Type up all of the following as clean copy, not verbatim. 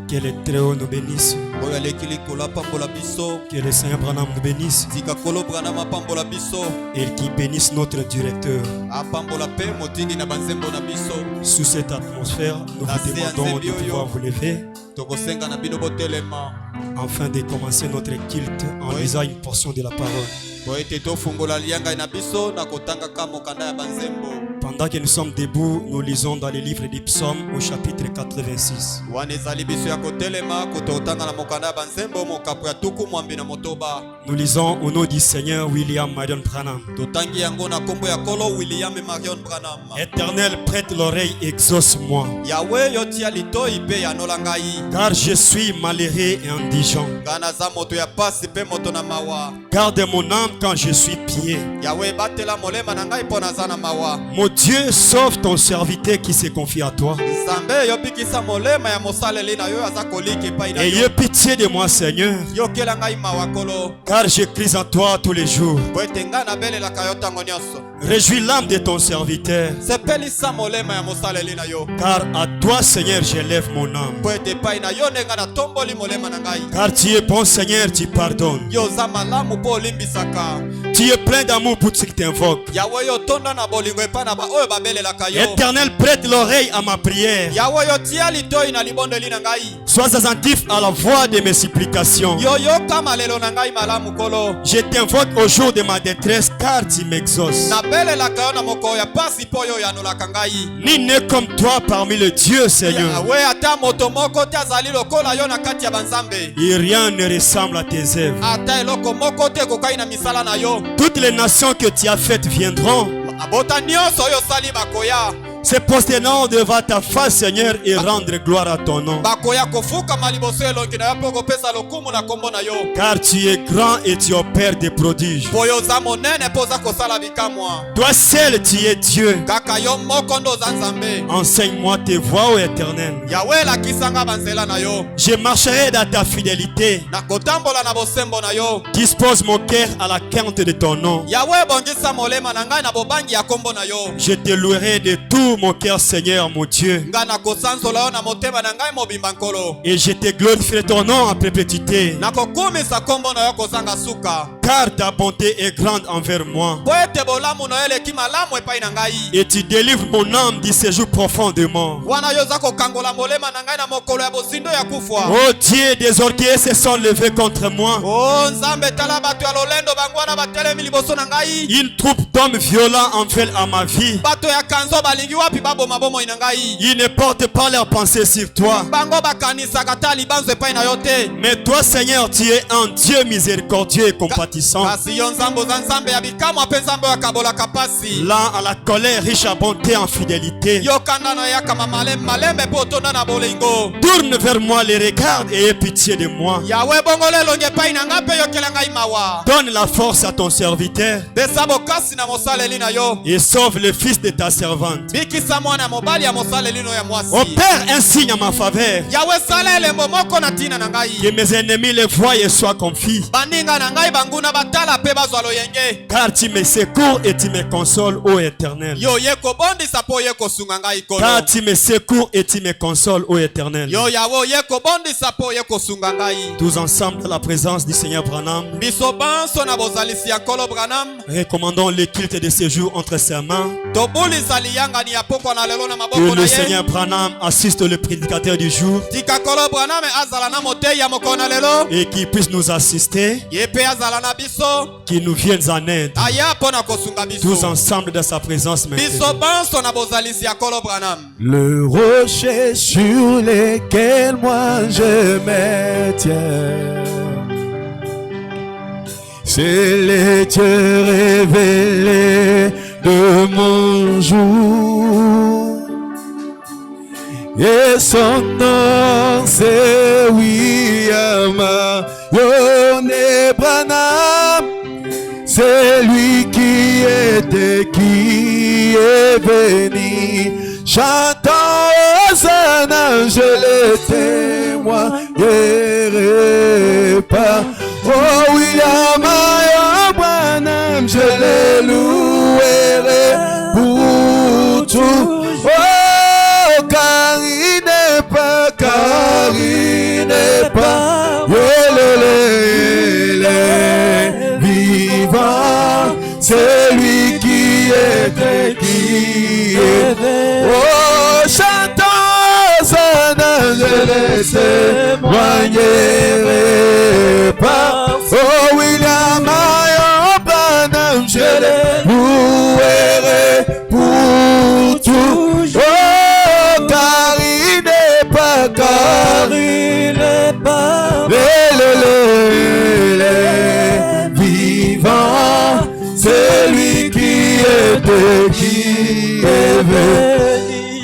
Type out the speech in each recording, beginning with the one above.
Que le Très-Haut nous bénisse. Que le Seigneur Branham nous bénisse. Et qu'il bénisse notre directeur. Sous cette atmosphère, nous vous demandons de pouvoir vous lever afin de commencer notre culte en lisant une portion de la parole. Pendant que nous sommes debout, nous lisons dans les livres des psaumes au chapitre 86. Nous lisons au nom du Seigneur William Marion Branham. Éternel, prête l'oreille, exauce-moi. Car je suis malheureux et indigent. Garde mon âme quand je suis pied. Mon Dieu, sauve ton serviteur qui se confie à toi. Ayez pitié de moi, Seigneur, car je crie à toi tous les jours. Réjouis l'âme de ton serviteur, car à toi, Seigneur, j'élève mon âme. Car tu es bon, Seigneur, tu pardonnes. Tu es plein d'amour pour ceux qui t'invoquent. Éternel, prête l'oreille à ma prière. Sois attentif à la voix de mes supplications. Je t'invoque au jour de ma détresse, car tu m'exauces. Ni n'est comme toi parmi les dieux, Seigneur. Et rien ne ressemble à tes œuvres. Toutes les nations que tu as faites viendront, se prosternant devant ta face, Seigneur, et rendre gloire à ton nom. Car tu es grand et tu opères des prodiges. Toi seul, tu es Dieu. Enseigne-moi tes voies, ô Éternel. Je marcherai dans ta fidélité. Dispose mon cœur à la crainte de ton nom. Je te louerai de tout mon cœur, Seigneur, mon Dieu. Et je te glorifierai ton nom en perpétuité. Car ta bonté est grande envers moi. Et tu délivres mon âme du séjour profond de mort. Oh Dieu, des orgueilleux se sont levés contre moi. Une troupe d'hommes violents en veulent à ma vie. Ils ne portent pas leurs pensées sur toi. Mais toi, Seigneur, tu es un Dieu miséricordieux et compatissant. Lent à la colère, riche à bonté en fidélité. Tourne vers moi les regards et aie pitié de moi. Donne la force à ton serviteur et sauve le fils de ta servante. Opère un signe en ma faveur, que mes ennemis les voient et soient confis. Car tu me secours et tu me consoles, ô Éternel. Car tu me secours et tu me consoles, ô Éternel. Tous ensemble dans la présence du Seigneur Branham, recommandons le culte de ce jour entre ses mains. Que le Seigneur Branham assiste le prédicateur du jour et qu'il puisse nous assister, qu'il nous vienne en aide. Tous ensemble dans sa présence maintenant. Le rocher sur lequel moi je me tiens, c'est le Dieu révélé de mon jour. Et son nom c'est William Marion Branham. C'est lui qui était, qui est venu. Chantons aux anges, le témoignerai pas. Oh William Marion Branham, je le louerai pour tout. Oh, car il n'est pas, car il je les témoignerai pas. Oh William Marion Branham, je les louerai pour toujours. Oh, car il n'est pas, vivant, c'est lui qui était, qui est venu.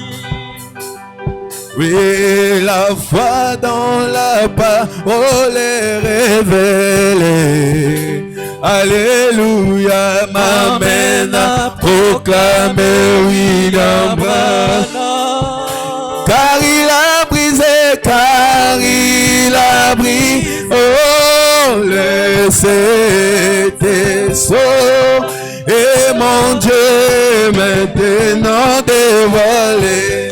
Oui, la foi dans la parole est révélée. Alléluia, m'amène à proclamer William Branham. Car il a brisé, oh, tes sceaux. Et mon Dieu maintenant dévoilé.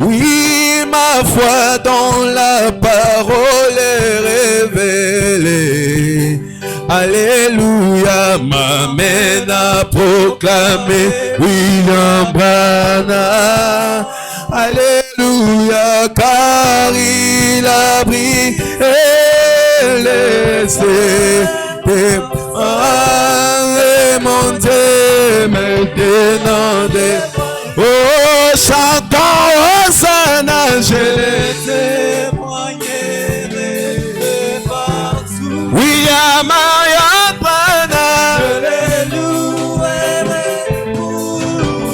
Oui, ma foi dans la parole est révélée. Alléluia, m'amène à proclamer William Branham. Alléluia, car il a brisé et mon Dieu maintenant oh, chantons Hosanna, je les témoignerai partout. William Marion Branham, je les louerai pour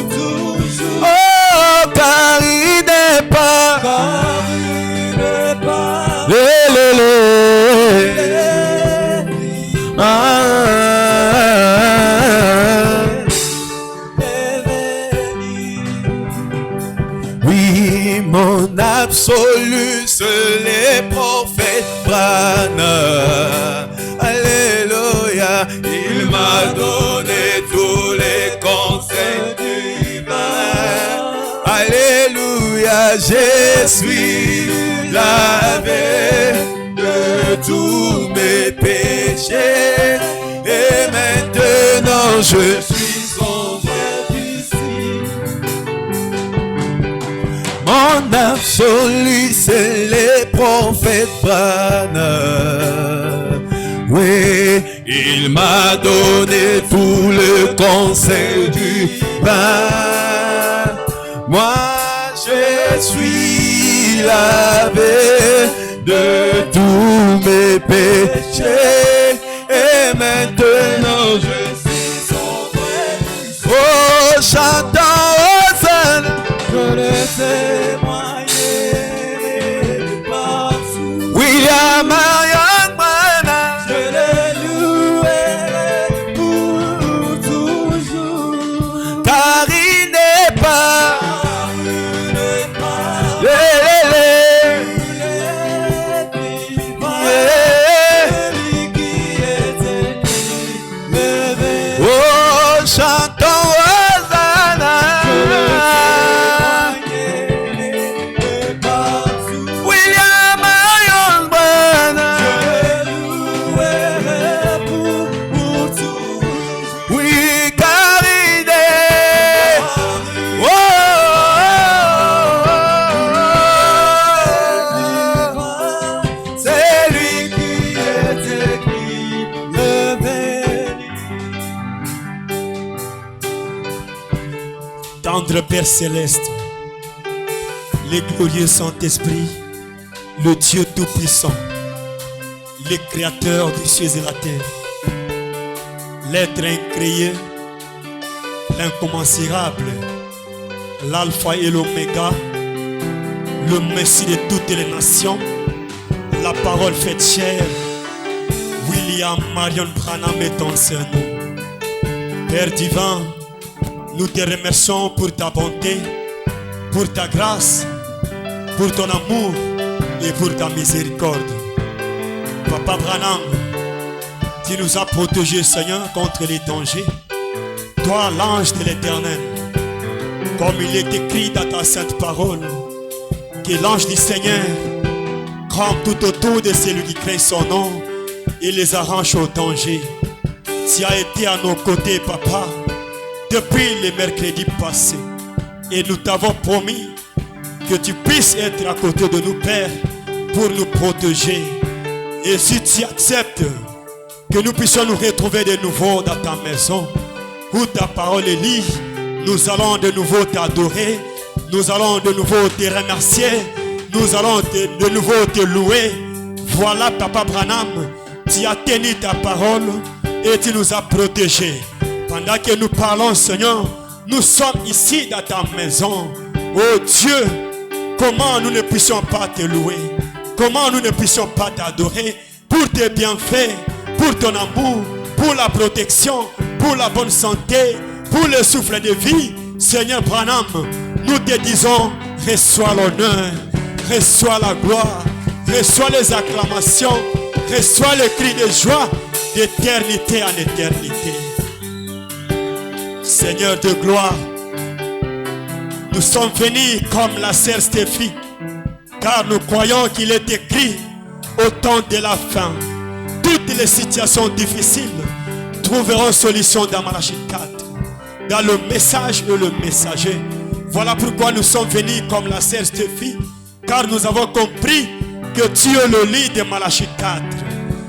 toujours. Oh, car il n'est pas, oui, mon absolu, c'est les prophètes Branham. Alléluia, il m'a donné tous les conseils divins. Alléluia, je suis lavé de tous mes péchés. Et maintenant je suis sauvé d'ici. Mon absolu, c'est les prophètes Branham. Oui, il m'a donné tout le conseil du vin. Moi, je suis lavé de tous mes péchés. Et maintenant je suis sauvé. Oh, chantons Hosanna, je les témoignerai partout. William Marion Branham, je les louerai pour toujours. Car il n'est pas, chantons Hosanna, William Marion Branham, pour tout. Oui, car il est, oh, c'est lui qui est écrit, le béni. Tendre Père Céleste, le glorieux Saint-Esprit, le Dieu Tout-Puissant, le Créateur des cieux et la terre, l'être incréé, l'incommensurable, l'alpha et l'oméga, le Messie de toutes les nations, la parole faite chair, William Marion Branham est ton Seigneur. Père divin, nous te remercions pour ta bonté, pour ta grâce, pour ton amour et pour ta miséricorde. Papa Branham, tu nous as protégés, Seigneur, contre les dangers. Toi, l'ange de l'Éternel, comme il est écrit dans ta sainte parole, que l'ange du Seigneur campe tout autour de celui qui craint son nom et les arrange au danger. Tu as été à nos côtés, Papa, depuis le mercredi passé. Et nous t'avons promis que tu puisses être à côté de nous, Père, pour nous protéger. Et si tu acceptes que nous puissions nous retrouver de nouveau dans ta maison, où ta parole est lue, nous allons de nouveau t'adorer, nous allons de nouveau te remercier, nous allons de nouveau te louer. Voilà, Papa Branham, tu as tenu ta parole et tu nous as protégés. Pendant que nous parlons, Seigneur, nous sommes ici dans ta maison. Oh Dieu, comment nous ne puissions pas te louer, comment nous ne puissions pas t'adorer pour tes bienfaits, pour ton amour, pour la protection, pour la bonne santé, pour le souffle de vie. Seigneur Branham, nous te disons, reçois l'honneur, reçois la gloire, reçois les acclamations, reçois les cris de joie d'éternité en éternité. Seigneur de gloire, nous sommes venus comme la sœur Stéphie, car nous croyons qu'il est écrit au temps de la fin, toutes les situations difficiles trouveront solution dans Malachie 4, dans le message et le messager. Voilà pourquoi nous sommes venus comme la sœur Stéphie, car nous avons compris que tu es le lit de Malachie 4.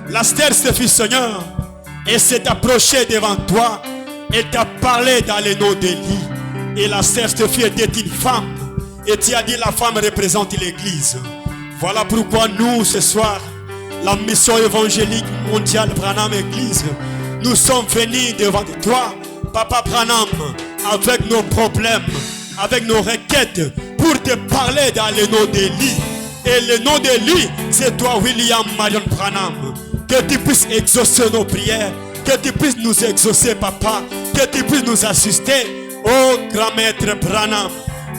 La sœur Stéphie, Seigneur, elle s'est approchée devant toi, elle t'a parlé dans le nom d'Élie. Et la sœur Stéphie était une femme, et tu as dit la femme représente l'église. Voilà pourquoi nous, ce soir, la mission évangélique mondiale Branham Église, nous sommes venus devant toi, Papa Branham, avec nos problèmes, avec nos requêtes, pour te parler dans le nom d'Élie. Et le nom d'Élie, c'est toi, William Marion Branham. Que tu puisses exaucer nos prières, que tu puisses nous exaucer, Papa, que tu puisses nous assister. Oh grand maître Branham,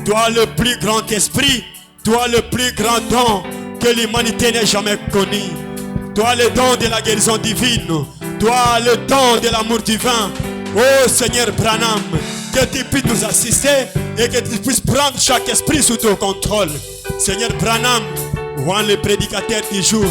toi le plus grand esprit, toi le plus grand don que l'humanité n'ait jamais connu. Toi le don de la guérison divine, toi le don de l'amour divin. Oh Seigneur Branham, que tu puisses nous assister et que tu puisses prendre chaque esprit sous ton contrôle. Seigneur Branham, roi le prédicateur du jour,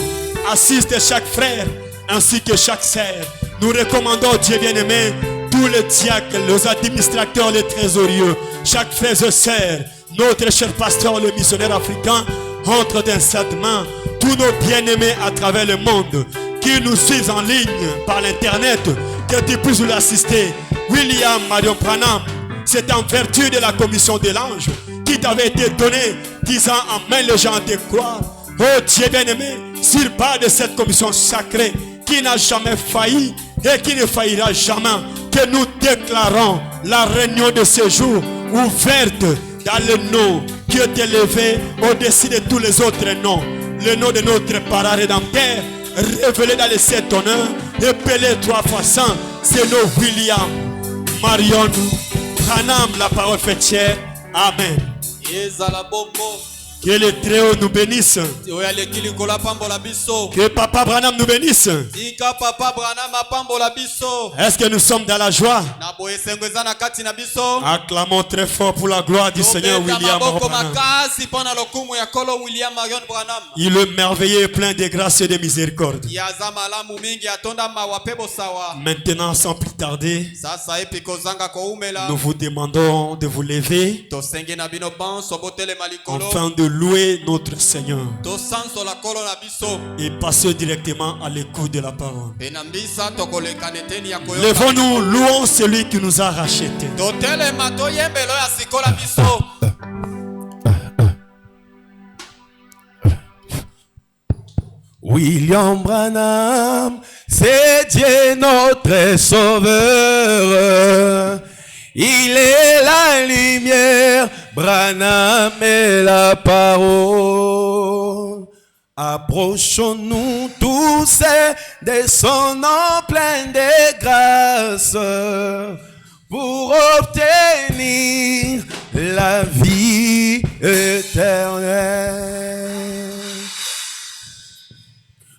assiste chaque frère ainsi que chaque sœur. Nous recommandons, Dieu bien-aimé, tous les diacres, les administrateurs, les trésoriers, chaque frère et sœur, notre cher pasteur, le missionnaire africain, entre dans cette main, tous nos bien-aimés à travers le monde, qui nous suivent en ligne par l'internet, que tu puisses nous assister. William Marion Branham, c'est en vertu de la commission de l'ange qui t'avait été donnée, disant amène les gens à te croire. Oh Dieu bien-aimé, sur bas de cette commission sacrée qui n'a jamais failli et qui ne faillira jamais, que nous déclarons la réunion de ce jour ouverte dans le nom qui est élevé au-dessus de tous les autres noms. Le nom de notre parent rédempteur, révélé dans les 7 honneurs, épelé 3 fois saint, c'est nos William Marion Branham, la parole fait chair. Amen. Que le Très-Haut nous bénisse. Que Papa Branham nous bénisse. Est-ce que nous sommes dans la joie? Acclamons très fort pour la gloire du Seigneur William Branham. Il est merveilleux et plein de grâce et de miséricorde. Maintenant, sans plus tarder, nous vous demandons de vous lever afin de louer notre Seigneur et passer directement à l'écoute de la parole. Levons-nous, louons celui qui nous a rachetés. William Branham, c'est Dieu notre sauveur. Il est la lumière, Branham est la parole. Approchons-nous tous de son nom plein de grâce pour obtenir la vie éternelle.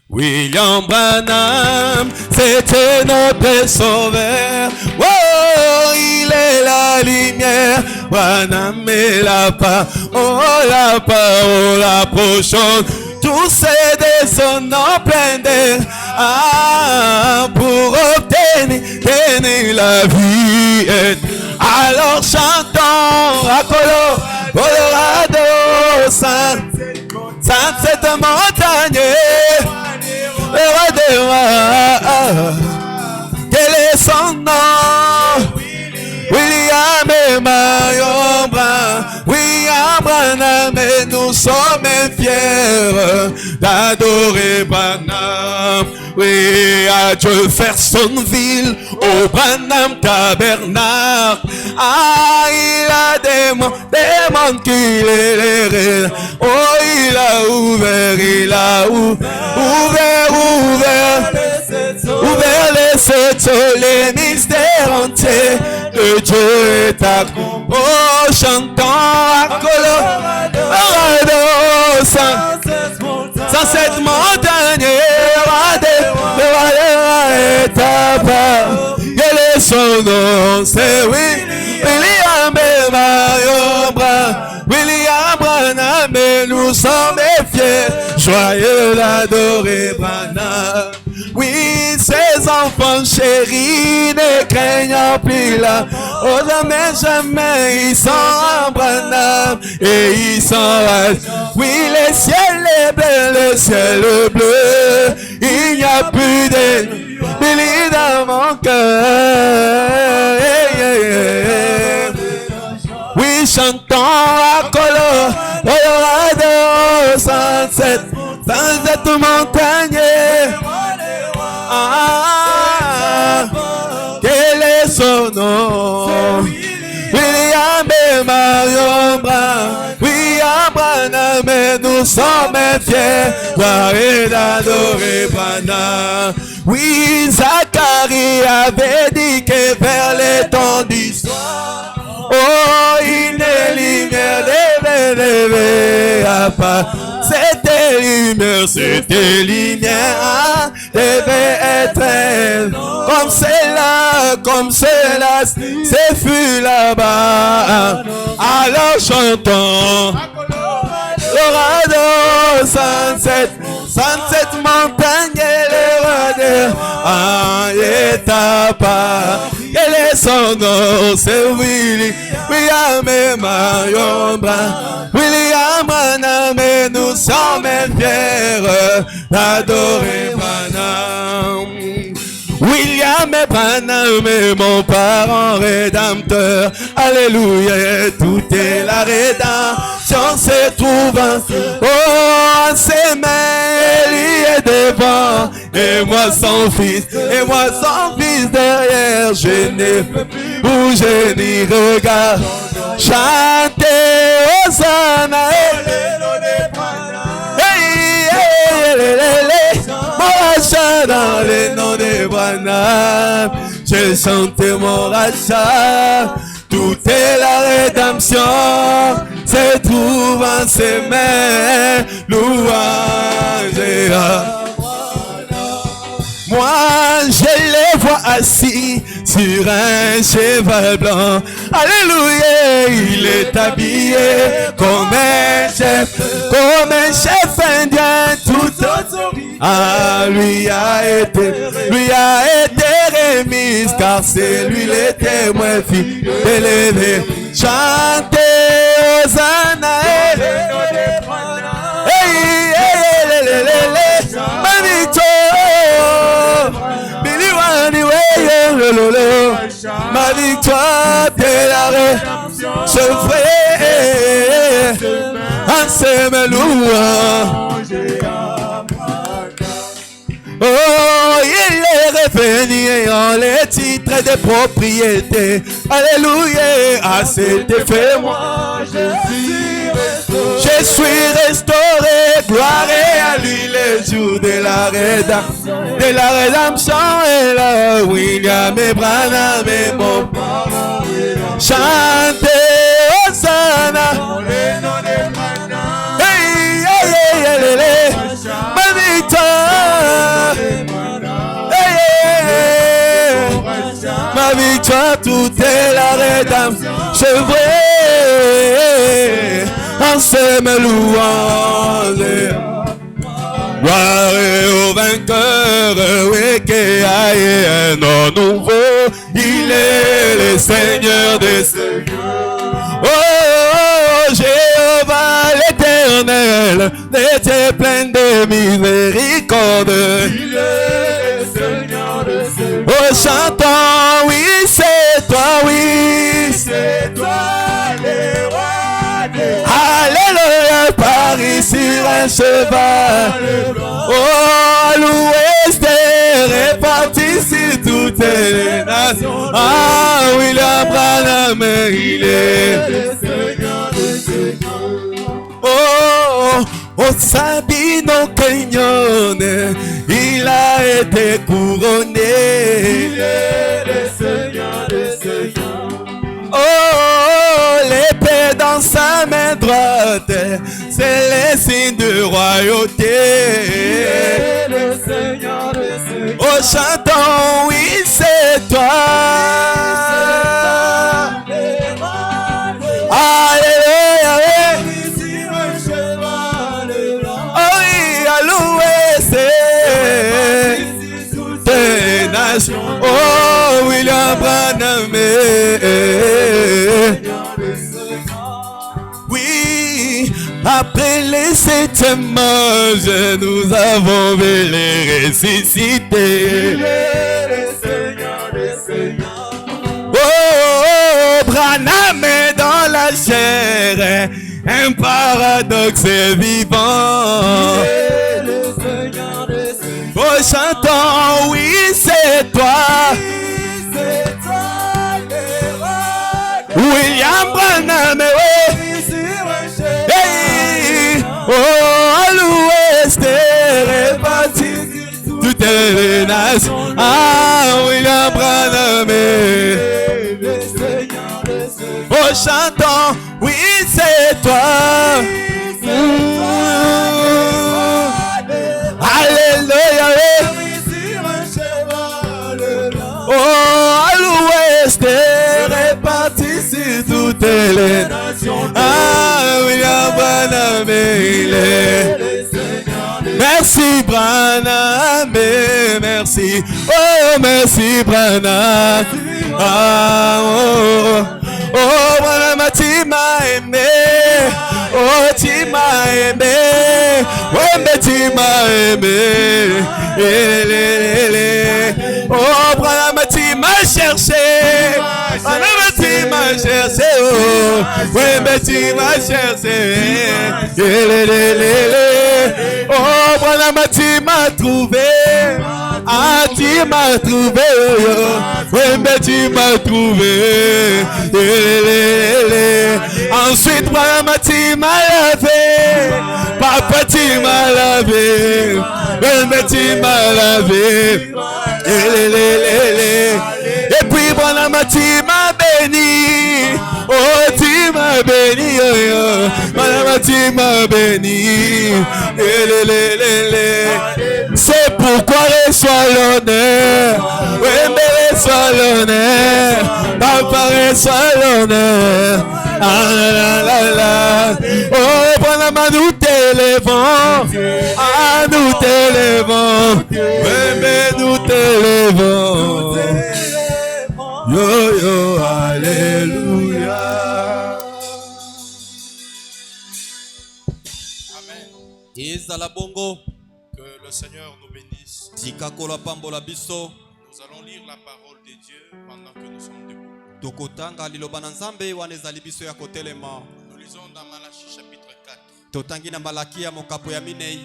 William Branham, c'était notre sauveur. Oh, il est la lumière. Branham est la parole, approchons tous de son nom plein de pour obtenir la vie. Alors chantons à Colorado. saint, saint cette montagne, le roi des rois. Quel est son nom? William et Marion Brun, William Branham, et nous sommes fiers d'adorer Branham. Oui, à Dieu faire son ville, au Branham Tabernacle. Ah, il a des mondes qui les oh, il a ouvert les sept eaux, les mystères entiers. Le Dieu est à oh, chantons à Colorado, sans cette montagne, est à part. Quel est son nom? C'est William et Marion Brun, William Branham, et nous sommes fiers, joyeux d'adorer Branham. Oui, ces enfants chéris ne craignent plus là. Oh, jamais, ils sont en Branham et ils sont oui, le ciel est bleu, le ciel est bleu. Il n'y a plus d'ennemis dans mon cœur. Oui, chantons à Colorado, sans cette montagne. Ah, quel est son nom? William et Marion Brun, William Branham, et nous sommes fiers d'adorer Branham. Oui, Zacharie avait dit que vers les temps du soir, oh, une lumière devait apparaître. Cette lumière devait être comme cela, c'est fut là-bas. Alors chantons, Colorado, sans cette montagne, le roi de est à part. Quel est son nom? C'est William et Marion Brun, William Branham, et nous sommes fiers d'adorer Branham. William et Branham est mon parent rédempteur. Alléluia, tout est la rédemption se trouve oh, en ses mains, lui est devant, et moi son fils derrière. Je ne peux plus bouger ni regarder. Chantez Hosanna, mon rachat dans les noms de Branham. J'ai chanté mon rachat. Tout est la rédemption se trouve en ses mains. Louange et moi, je les vois assis sur un cheval blanc. Alléluia, il est habillé comme un chef indien. Tout ah, lui a été remise, car c'est lui le témoin fidèle. Chantez Hosanna, ma victoire, t'es la rédemption, vrai, ensemble louange. Oh, il est revenu en les titres de propriété. Alléluia, à cet effet, moi, je suis restauré. Gloire à lui les jours de la rédemption. Et là, William et Branham et mon parent. Chantez Hosanna. Hey, hey, hey, hey, hey. Ma victoire. Hey, hey, hey. Ma victoire, tout est la rédemption. Je vrai. Ensemble louange. Gloire au vainqueur, oui, qui a un nom nouveau. Il est le Seigneur des seigneurs. Oh, Jéhovah l'éternel. fidèle, l'été plein de miséricorde. Il est le Seigneur de Seigneurs. Oh, chantons, oui, c'est toi, oui. C'est toi le roi des Alléluia, Paris sur un cheval. Oh, à l'ouest est réparti sur toutes les nations. Ah, William Branham, il est le Seigneur de Seigneurs. oh, au Sabino Canyon, il a été couronné. Il est le Seigneur de Seigneurs. Oh, l'épée dans sa main droite, c'est le signe de royauté. Il est le Seigneur de Seigneurs. Oh, chantons, oui, c'est toi. Alléluia, oui. Sur un cheval blanc. Oh, oui, à l'ouest, tes nations. Oh, William Branham. Oui, après les 7 manges, nous avons vu les ressusciter. Il est le Seigneur de Seigneurs. Oh, Branham est dans la chair, un paradoxe vivant. Il est le Seigneur de Seigneurs. Oh, chantons, oui, c'est toi. C'est toi le roi des William Branham, oui. sur un cheval. Hey, oh, à l'ouest est réparti toutes les nations. Ah, William Branham. Le Seigneur de Seigneurs. Oh, chantons, oui, c'est toi. Alléluia, oui. Sur un cheval blanc. Oh, à l'ouest est réparti sur toutes les nations. Ah, William Branham, il est. Le Seigneur de Merci Branham, merci. Oh, merci Branham. Ah, oh, oh, Branham, tu m'as aimé. Oh, tu m'as aimé. Ouais, mais tu m'as aimé. Oh, Branham, tu m'as cherché. Branham, tu m'as cherché. Oh, ouais, mais tu m'as cherché. Oh, Branham, tu m'as trouvé. Ah, tu m'as trouvé. Oui, mais tu m'as trouvé. Ensuite, Branham, tu m'as lavé. Papa, tu m'as lavé. Oui, mais tu m'as lavé. Et puis, Branham, tu m'as béni. Oh, tu m'as béni. Branham, tu m'as béni. C'est pourquoi reçois l'honneur. Oui, mais reçois l'honneur. Papa, reçois l'honneur. Ah, la, la, la. Oh, Branham, nous t'élèvons. Ah, nous t'élèvons. Oui, mais nous t'élèvons. Yo, yo, alléluia. Amen. ezala bongo Que le Seigneur nous bénisse. tikakola pambola biso Nous allons lire la parole de Dieu pendant que nous sommes debout. tokotanga liloba na nzambe wana ezali biso ya kotelema. Nous lisons dans Malachie chapitre 4. totangi na malaki ya mokapo ya minei.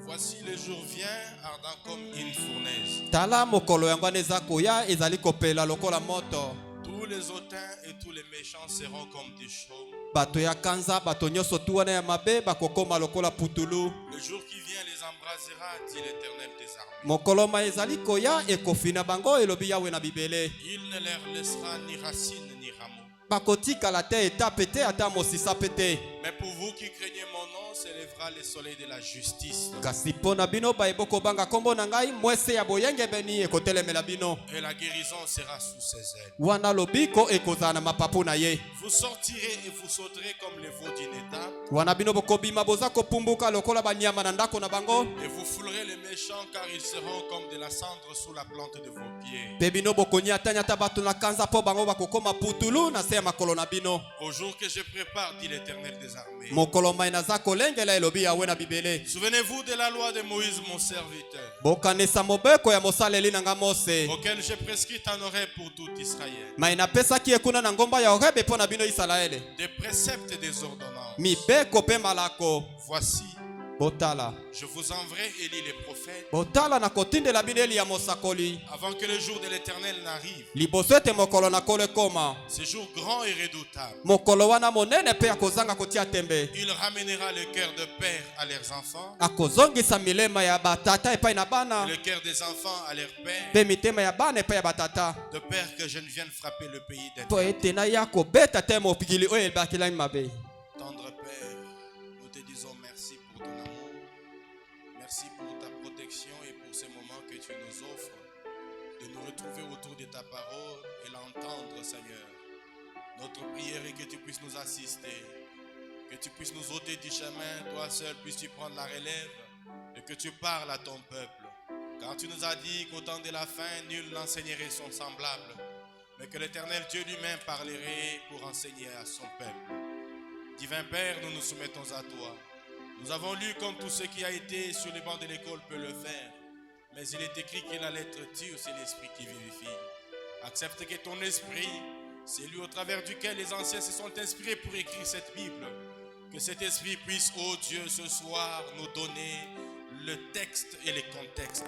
Voici le jour vient ardent comme une fournaise. tala mokolo yango wana eza koya ezali kopela lokola moto. Tous les hautains et tous les méchants seront comme des chaumes. bato ya kanza bato nyonso tu wana ya mabe bakokoma lokola putulu. Le jour qui vient les embrasera, dit l'Éternel des armées. mokolo ma ezali koya ekofina bango elobi yawe na bibele. Il ne leur laissera ni racine ni rameau. bakotikala te etape te ata mosisa pe te. Mais pour vous qui craignez mon nom, s'élèvera le soleil de la justice. kasi mpo na bino bayebo kobanga kombo na ngai mwese ya boyengebeni ekotelemela bino. Et la guérison sera sous ses ailes. wana lobiko ekozala na mapapu na ye. Vous sortirez et vous sauterez comme les veaux d'une étable. wana bino bokobima boza kopumbuka lokola banyama na ndako na bango. Et vous foulerez les méchants car ils seront comme de la cendre sous la plante de vos pieds. mpe bino bokonyatanyata bato na kanza mpo bango bakokoma putulu na se ya makolo na bino. Au jour que je prépare, dit l'Éternel des armées. mokolo mai naza kolenga boyengela elobi yawe na bibele. Souvenez-vous de la loi de Moïse, mon serviteur, Bokanisa mobeko ya mosaleli nanga Mose. auquel j'ai prescrit en oreille pour tout Israël. Ma inapesaki ekuna na ngomba ya Orebe mpo na bino Isalaele. Des préceptes et des ordonnances. Mibeko pe malako. Voici, Botala. je vous enverrai Élie les prophètes Botala na kotindela bino Eli ya mosakoli. avant que le jour de l'Éternel n'arrive. Liboso ete mokolo na kolo ekoma. Ce jour grand et redoutable. Mokolo wana monene pe akozanga kotia tembe. Il ramènera le cœur de père à leurs enfants, Akozongisa milema ya batata epai na bana. le cœur des enfants à leur père, Pe mitema ya bana epai ya batata. de père que je ne vienne frapper le pays Po d'Éternel. ete na ya kobeta te mopikili oyo ebakilami mabe. Tendre Père, nous te disons merci pour ton amour, merci pour ta protection et pour ces moments que tu nous offres, de nous retrouver autour de ta parole et l'entendre, Seigneur. Notre prière est que tu puisses nous assister, que tu puisses nous ôter du chemin, toi seul puisses-tu prendre la relève et que tu parles à ton peuple. Car tu nous as dit qu'au temps de la fin, nul n'enseignerait son semblable, mais que l'Éternel Dieu lui-même parlerait pour enseigner à son peuple. Divin Père, nous nous soumettons à toi. Nous avons lu comme tout ce qui a été sur les bancs de l'école peut le faire. Mais il est écrit que la lettre tue, c'est l'esprit qui vivifie. Accepte que ton esprit, c'est lui au travers duquel les anciens se sont inspirés pour écrire cette Bible. Que cet esprit puisse, ô Dieu, ce soir nous donner le texte et les contextes.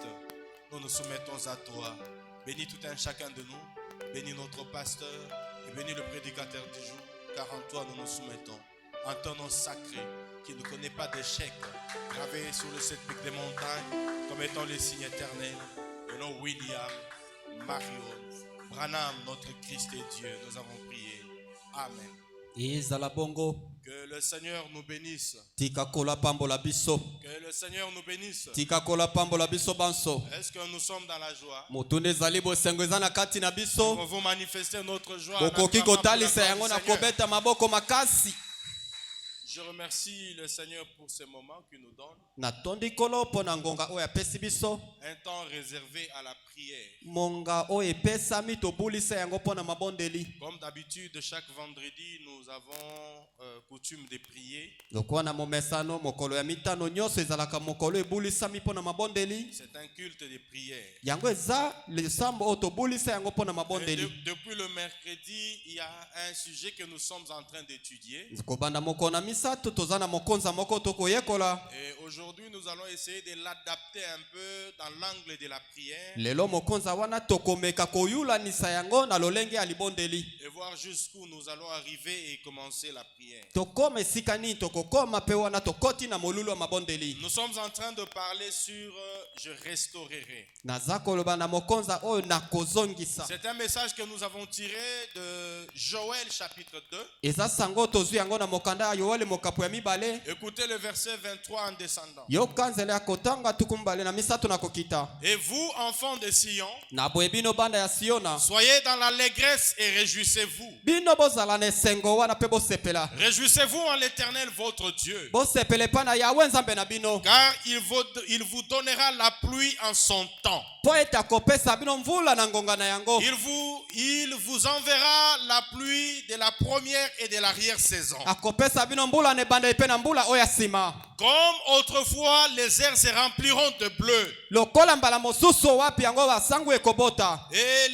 Nous nous soumettons à toi. Bénis tout un chacun de nous. Bénis notre pasteur et bénis le prédicateur du jour. Car en toi nous nous soumettons. En ton nom sacré, qui ne connaît pas d'échec, gravé sur le sept pics des montagnes, comme étant les signes éternels, le nom William, Mario, Branham, notre Christ et Dieu, nous avons prié. Amen. Izala bongo. Que le Seigneur nous bénisse. Tika kola pambola biso. Que le Seigneur nous bénisse. Tika kola pambola biso banso. Est-ce que nous sommes dans la joie? Mutunde zali bosengo eza na kati na biso. Nous pouvons manifester notre joie. Bokoki kotalisa yango na kobeta maboko makasi. Je remercie le Seigneur pour ce moment qu'il nous donne. Natondi kolo pona ngonga oyo apesi biso. Un temps réservé à la prière. Monga oyo epesami tobulisa yango pona mabondeli. Comme d'habitude, chaque vendredi, nous avons coutume de prier. Lokola na momesano mokolo ya mitano nyonso ezalaka mokolo ebulisami pona mabondeli. C'est un culte de prière. Yango eza lesambo oyo tobulisa yango pona mabondeli. Depuis le mercredi, il y a un sujet que nous sommes en train d'étudier. Kobanda moko na misato tozana mokonza moko tokoyekola. Et aujourd'hui, nous allons essayer de l'adapter un peu dans l'angle de la prière. Lelo mokonza wana tokomeka koyulanisa yango na lolenge ya libondeli. Et voir jusqu'où nous allons arriver et commencer la prière. Tokoma esika nini tokokoma pe wana tokoti na molulu ya mabondeli. Nous sommes en train de parler sur je restaurerai. Naza koloba na mokonza oyo nakozongisa. C'est un message que nous avons tiré de Joël chapitre 2. Eza sango tozwi yango na mokanda ya Yoeli mokapo ya mibale. Écoutez le verset 23 en descendant. Yoka nzela ya kotanga tukumbale na misato na kokita. Et vous, enfants de Sion, Na boye bino banda ya Siona. soyez dans l'allégresse et réjouissez-vous. Bino bozala na esengo wana pe bosepela. Réjouissez-vous en l'Éternel votre Dieu. Bosepele pa na Yawe nzambe na bino. Car il vous donnera la pluie en son temps. Po ete akopesa bino mvula na ngonga na yango. Il vous enverra la pluie de la première et de l'arrière-saison. Akopesa bino mbula ne banda ipe na mbula oya sima. Comme autrefois, les airs se rempliront de bleu. Lokola mbala mosusu wapi yango basangu ekobota. Et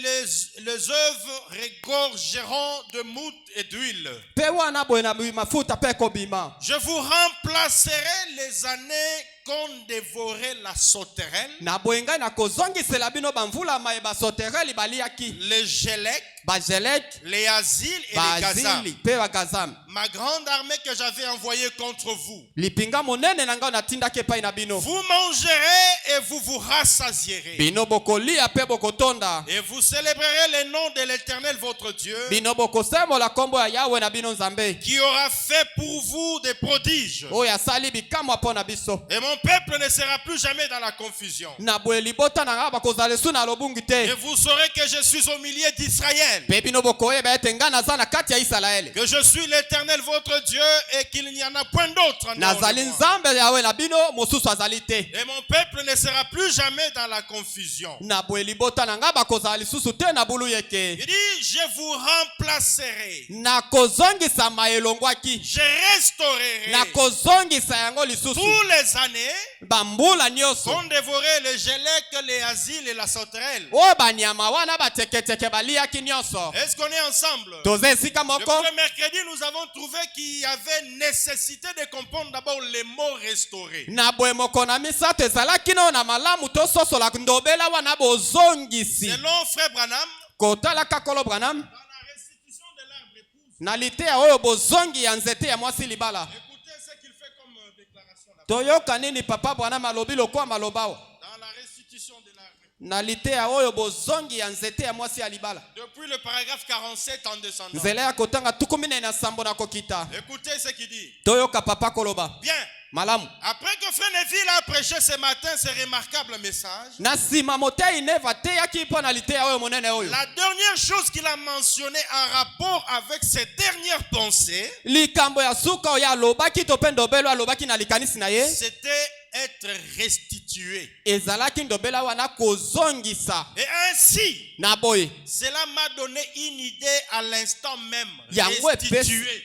les œuvres regorgeront de mout et d'huile. Pe wana boye na mafuta pe kobima. Je vous remplacerai les années qu'ont dévoré la sauterelle, Na boyenga na kozongisela bino bamvula maye basotereli baliaki. les Gélec, Bajelek, les Asiles et les Gazam. Bazili, pe bagazam. Ma grande armée que j'avais envoyée contre vous. Lipinga monene na ngao natindaki epai na bino. Vous mangerez et vous vous rassasierez. Bino bokolia pe bokotonda. Et vous célébrerez le nom de l'Éternel votre Dieu, Bino bokosemola kombo ya Yawe na bino nzambe. qui aura fait pour vous des prodiges. Oyo asali bikamwa po na biso. Et mon peuple ne sera plus jamais dans la confusion. Na boye libota na nga bakozala esu na lobungi Et te. vous saurez que je suis au milieu d'Israël. Israël. Pe bino bokoyeba ete nga naza na kati ya Isalaele. Que je suis l'Éternel votre Dieu et qu'il n'y en a point d'autre. en dehors de Nazali moi. nzambe yawe na bino mosusu azali te. Et mon peuple ne sera plus jamais dans la confusion. Na boye libota na nga bakozala lisusu te na bulu yeke. Il dit, je vous remplacerai. Na kozongisa maelongwaki. Je restaurerai. Na kozongisa yango lisusu. Tous les années, Bambula nyonso. qu'on dévorait le gélec, les asiles et la sauterelle. O banyama wana bateketeke baliaki nyonso. Est-ce qu'on est ensemble? Toze esika Le moko. premier mercredi, nous avons trouvé qu'il y avait nécessité de comprendre d'abord les mots restaurés. Na boye moko na misato ezalaki no na malamu tososola ndobela wana bozongisi. Selon Frère Branham, Kotalaka kolo Branham. dans la restitution de l'arbre épouse, Na litea oyo bozongi ya nzete ya mwasi libala. écoutez ce qu'il fait comme déclaration là-bas. Toyoka nini papa Branham alobi lokola malobao. Dans la restitution de l'arbre épouse. Na litea oyo bozongi ya nzete ya mwasi ya libala. Depuis le paragraphe 47 en descendant. Nzela ya kotanga 17 na kokita. Écoutez ce qu'il dit. Toyoka papa koloba. Bien. Malamu. Après que Frère Neville a prêché ce matin ce remarquable message, Na sima motei neva te yaki po na litea oyo monene oyo. la dernière chose qu'il a mentionné en rapport avec ses dernières pensées, Likambo ya suka oyo alobaki to pe ndobelo alobaki na likanisi na ye. c'était être restitué. Ezalaki ndobela wana kozongisa. Et ainsi, Na boye. cela m'a donné une idée à l'instant même. Yango Restitué.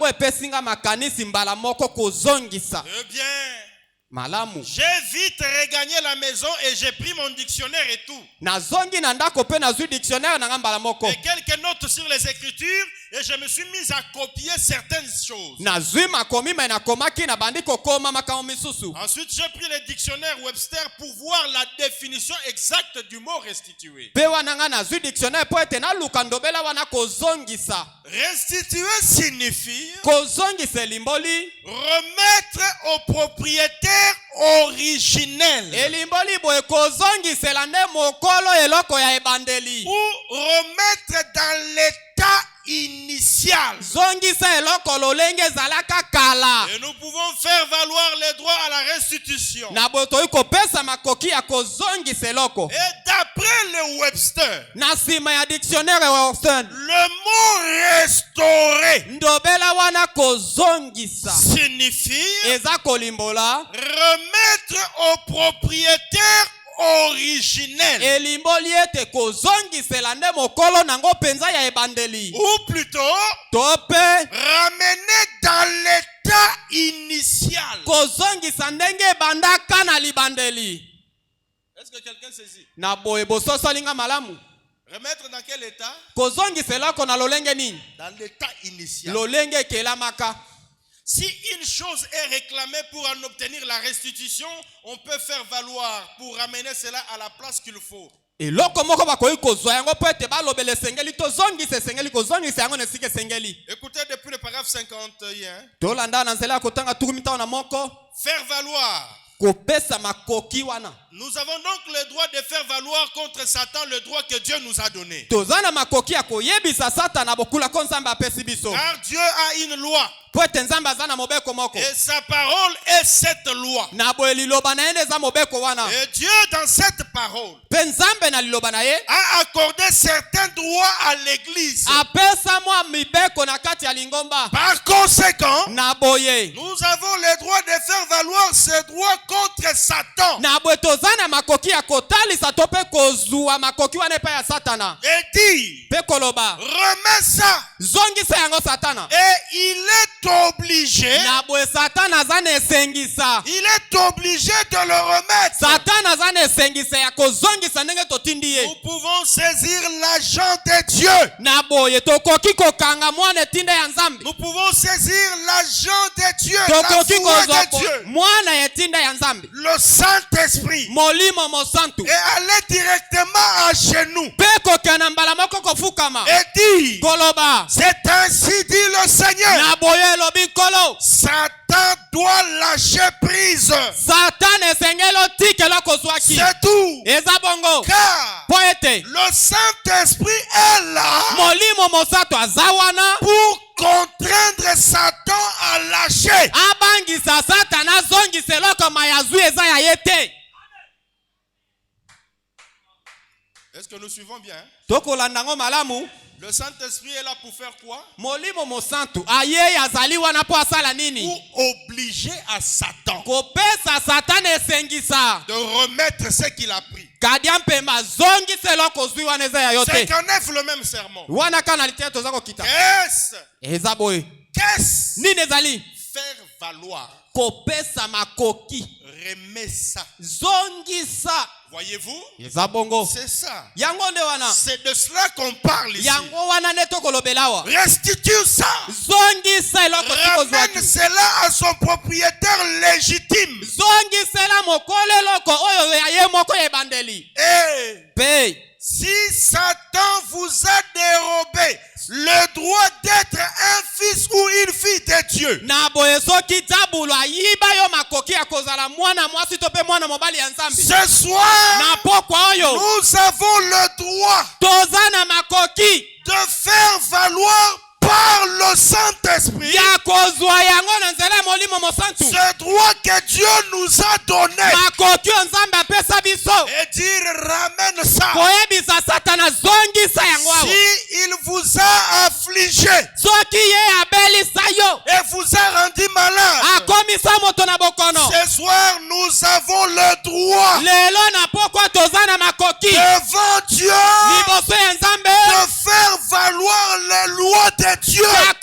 epesinga makanisi mbala moko kozongisa. Eh bien, Malamu. j'ai vite regagné la maison et j'ai pris mon dictionnaire et tout. Nazongi na ndako pe nazwi dictionnaire na mbala moko. Et quelques notes sur les écritures et je me suis mis à copier certaines choses. Nazwi makomi me nakomaki na bandi kokoma makambo misusu. Ensuite, j'ai pris le dictionnaire Webster pour voir la définition exacte du mot restituer. Pe wana nga nazwi dictionnaire po ete naluka ndobela wana kozongisa. Restituer signifie Kozongisa limboli. remettre au propriétaire originel Elimboli boye kozongisela nde mokolo eloko ya ebandeli. ou remettre dans l'état initial. Zongisa eloko lolenge ezalaka kala. Et nous pouvons faire valoir les droits à la restitution. Na boye toyi kopesa makoki ya kozongisa eloko. Et d'après le Webster, Na sima ya dictionnaire Webster. le mot restaurer Ndobela wana kozongisa. signifie Eza kolimbola. remettre au propriétaire originel. Elimboli ete kozongisela nde mokolo nango penza ya ebandeli. Ou plutôt, Tope ramener dans l'état initial. kozongisa ndenge ebandaka na libandeli. Est-ce que quelqu'un saisit? Na boye bososolinga malamu. Remettre dans quel état? Kozongiselako na lolenge nini? Dans l'état initial. Lolenge ekelamaka. Si une chose est réclamée pour en obtenir la restitution, on peut faire valoir pour ramener cela à la place qu'il faut. Eloko moko bakoki kozwa yango po ete balobela esengeli tozongisa esengeli kozongisa yango na esika esengeli. Écoutez depuis le paragraphe 51. Tolanda na nzela ya kotanga tukumi mitano na moko. Faire valoir. Kopesa makoki wana. Nous avons donc le droit de faire valoir contre Satan le droit que Dieu nous a donné. Tozana makoki ya koyebisa Satana bokula ko nzambe apesi biso. Car Dieu a une loi. Po ete nzambe aza na mobeko moko. Et sa parole est cette loi. Na boye liloba na ye nde eza mobeko wana. Et Dieu dans cette parole Pe nzambe na liloba na ye a accordé certains droits à l'église. apesa mwa mibeko na kati ya lingomba. Par conséquent, Na boye nous avons le droit de faire valoir ces droits contre Satan. na boye tozana makoki ya kotalisa to pe kozwa makoki wana epai ya Satana. Et dit, Pe koloba remets ça. zongisa yango Satana. Et il est obligé, Na boye Satana aza na esengisa. il est obligé de le remettre. Satana aza na esengisa ya kozongisa ndenge totindi ye. Nous pouvons saisir l'agent de Dieu. Na boye tokoki kokanga mwana etinda ya nzambe. Nous pouvons saisir l'agent de Dieu, Tokoki la voix kozwa de Dieu, mwana etinda ya nzambe. le Saint-Esprit, Molimo mosantu. et aller directement à genoux Pe kokana mbala moko kofukama. et dire, Koloba. c'est ainsi dit le Seigneur. Na boye lobi kolo. Satan doit lâcher prise. Satana esengelo tikelo kozwaki. C'est tout. Eza bongo. Car Po ete le Saint-Esprit est là molimo mosantu aza wana pour contraindre Satan à lâcher. abangisa Satana azongisa eloko mayazwi eza ya ye te. Est-ce que nous suivons bien? tokolanda yango malamu. Le Saint-Esprit est là pour faire quoi? Molimo mosantu aye azali wana po asala nini? Pour obliger à Satan Kopesa Satan esengisa de remettre ce qu'il a pris. kadia mpema zongisa eloko ozwi wana eza ya yo C'est te. qu'en F le même sermon. Wana kana litia toza kokita Qu'est-ce? eza boye Qu'est-ce? nini ezali Faire valoir. kopesa makoki Remets ça. zongisa. Voyez-vous? Eza bongo C'est ça. yango nde wana C'est de cela qu'on parle ici. yango wana nde tokolobela awa. Restitue ça. Zongisa eloko Ramène tikozwaki. cela à son propriétaire légitime. Zongisela mokolo eloko oyo ya ye moko ya ebandeli. Et Pe si Satan vous a dérobé le droit d'être un fils ou une fille de Dieu, na boye soki tabulu ayiba yo makoki ya kozala mwana mwasi to pe mwana mobali ya Nzambe. ce soir, Na pokwa oyo nous avons le droit toza na makoki de faire valoir par le Saint-Esprit ya kozwa yango na nzela ya molimo mosantu. ce droit que Dieu nous a donné Makoki oyo Nzambe apesa biso et dire ramène ça. koyebisa Satana zongisa yango awa. Si il vous a affligé Soki ye abelisa yo et vous a rendu malade, akomisa moto na bokono, ce soir nous avons le droit lelo na pokwa toza na makoki devant Dieu liboso ya Nzambe de faire valoir les lois de Dieu. ya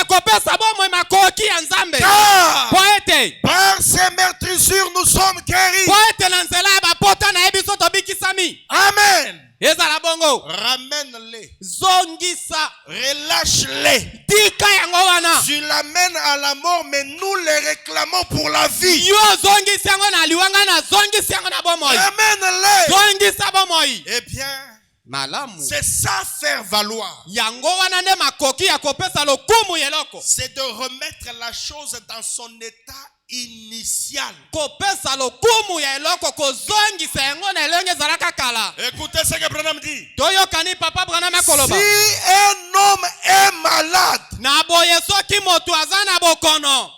kopesa bomoi makoki ya Nzambe. Car Po ete par ces meurtrissures nous sommes guéris. po ete na nzela ya bapota na ye biso tobikisami. Amen. Ezala bongo Ramène-les. zongisa Relâche-les. tika yango wana. Tu l'amènes à la mort, mais nous les réclamons pour la vie. Yo zongisa yango na liwanga na zongisa yango na bomoi. Ramène-les. Zongisa bomoi. Eh bien, Malamu. c'est ça faire valoir. Yango wana nde makoki ya kopesa lokumu yeloko. C'est de remettre la chose dans son état initial. Kopesa lokumu ya eloko kozongisa yango na elenge ezalaka kala. Écoutez ce que Branham dit. Toyokani papa Branham akoloba. Si un homme est malade, Na boye soki moto aza na bokono.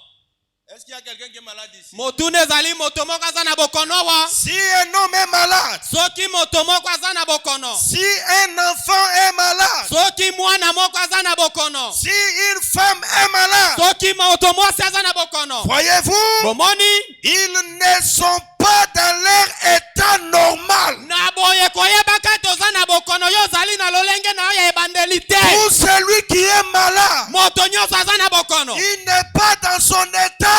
est-ce qu'il y a quelqu'un qui est malade ici? Motu nezali moto moko aza na bokono wa. Si un homme est malade, Soki moto moko aza na bokono. si un enfant est malade, Soki mwana moko aza na bokono. si une femme est malade, Soki moto mwasi aza na bokono. voyez-vous, Bomoni ils ne sont pas dans leur état normal. na boye koyebaka toza na bokono yo zali na lolenge na yo ya ebandeli te. Pour celui qui est malade, Moto nyonso aza na bokono. il n'est pas dans son état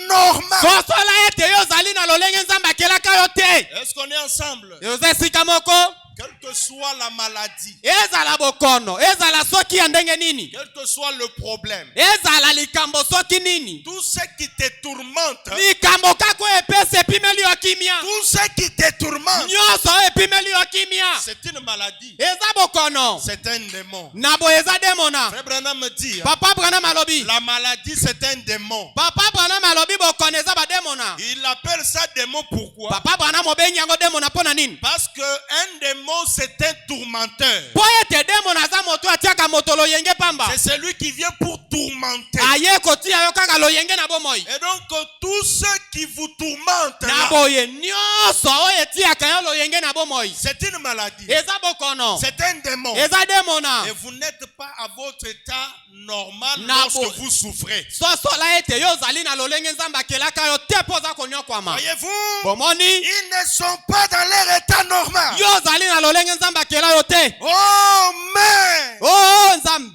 normal. Sosola ete yo zali na lolenge Nzambe akelaka yo te. Est-ce qu'on est ensemble? Yoza esika moko. Quelle que soit la maladie, Ezala bokono. Ezala soki ya ndenge nini. quel que soit le problème, Ezala likambo soki nini. tout ce qui te tourmente, Likambo kako epesa epimeli yo kimia. tout ce qui te tourmente, Nyonso epimeli yo kimia. c'est une maladie, Eza bokono. c'est un démon. Na boye eza demona. Frère Branham me dit, Papa Branham alobi. la maladie c'est un démon. Papa Branham alobi bokono eza ba demona. Il appelle ça démon pourquoi? Papa Branham obengi yango demona pona nini? Parce que un démon c'est un tourmenteur. Po ete demona aza moto atiaka moto loyenge pamba. C'est celui qui vient pour tourmenter. Aye kotia yo kaka loyenge na bomoi. Et donc tous ceux qui vous tourmentent Na là, boye nyonso oyo etiaka yo loyenge na bomoi. c'est une maladie. Eza bokono. C'est un démon. Eza demona. Et vous n'êtes pas à votre état normal Na lorsque bo- vous souffrez. Sosola ete yo zali na lolenge Nzambe akelaka yo te po oza konyokwama. Voyez-vous, Bomoni ils ne sont pas dans leur état normal. yo zali na lolenge Nzambe akela yo te. Oh, mais, Oh Nzambe.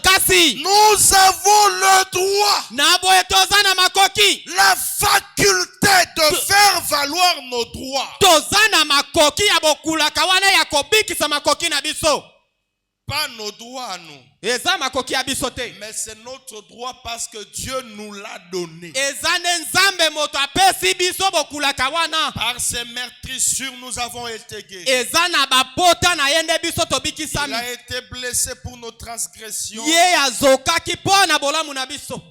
Kasi nous avons le droit, na boye toza na makoki. la faculté de faire valoir nos droits. Toza na makoki ya bokulaka wana ya kobikisa makoki na biso. Pas nos droits à nous, Eza makoki ya biso te. mais c'est notre droit parce que Dieu nous l'a donné. Eza nde Nzambe moto apesi biso bokulaka wana. Par ces meurtrissures, nous avons été guéris. Eza na bapota na ye nde biso Il tobikisami. a été blessé pour nos transgressions. Ye azokaki mpo na bolamu na biso.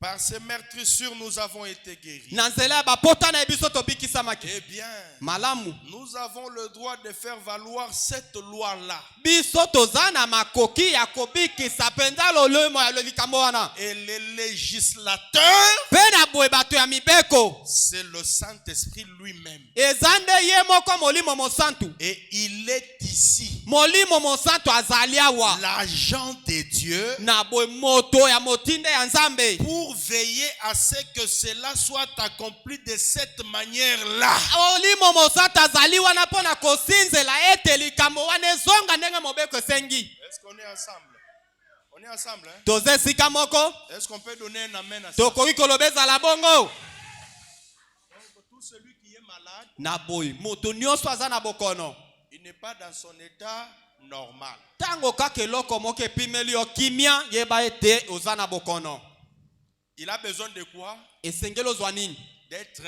Par ces meurtrissures, nous avons été guéris. Na nzela ya bapota na biso tobikisamaki. Eh bien, Malamu. nous avons le droit de faire valoir cette loi-là. Biso toza na makoki ya kobikisa penza lolemo ya likambo wana. Et le législateur, Pe na boye bato ya mibeko. c'est le Saint-Esprit lui-même. Eza nde ye moko molimo mosantu. Et il est ici. Molimo mosantu azali awa. L'agent de Dieu Na boye moto ya motinde ya nzambe. pour veiller à ce que cela soit accompli de cette manière-là. Molimo mosantu azali wana pona kosinzela ete likambo wana ezonga ndenge mobeko esengi. Est-ce qu'on est ensemble? On est ensemble, hein? Toze sika moko. Est-ce qu'on peut donner un amen à ça? Tokoki kolobeza la bongo. Donc, tout celui qui est malade, Na boye moto nyonso aza na bokono. il n'est pas dans son état normal. Tango kaka eloko moko epimeli yo kimia yeba ete oza na bokono. Il a besoin de quoi? Esengeli ozwa nini? D'être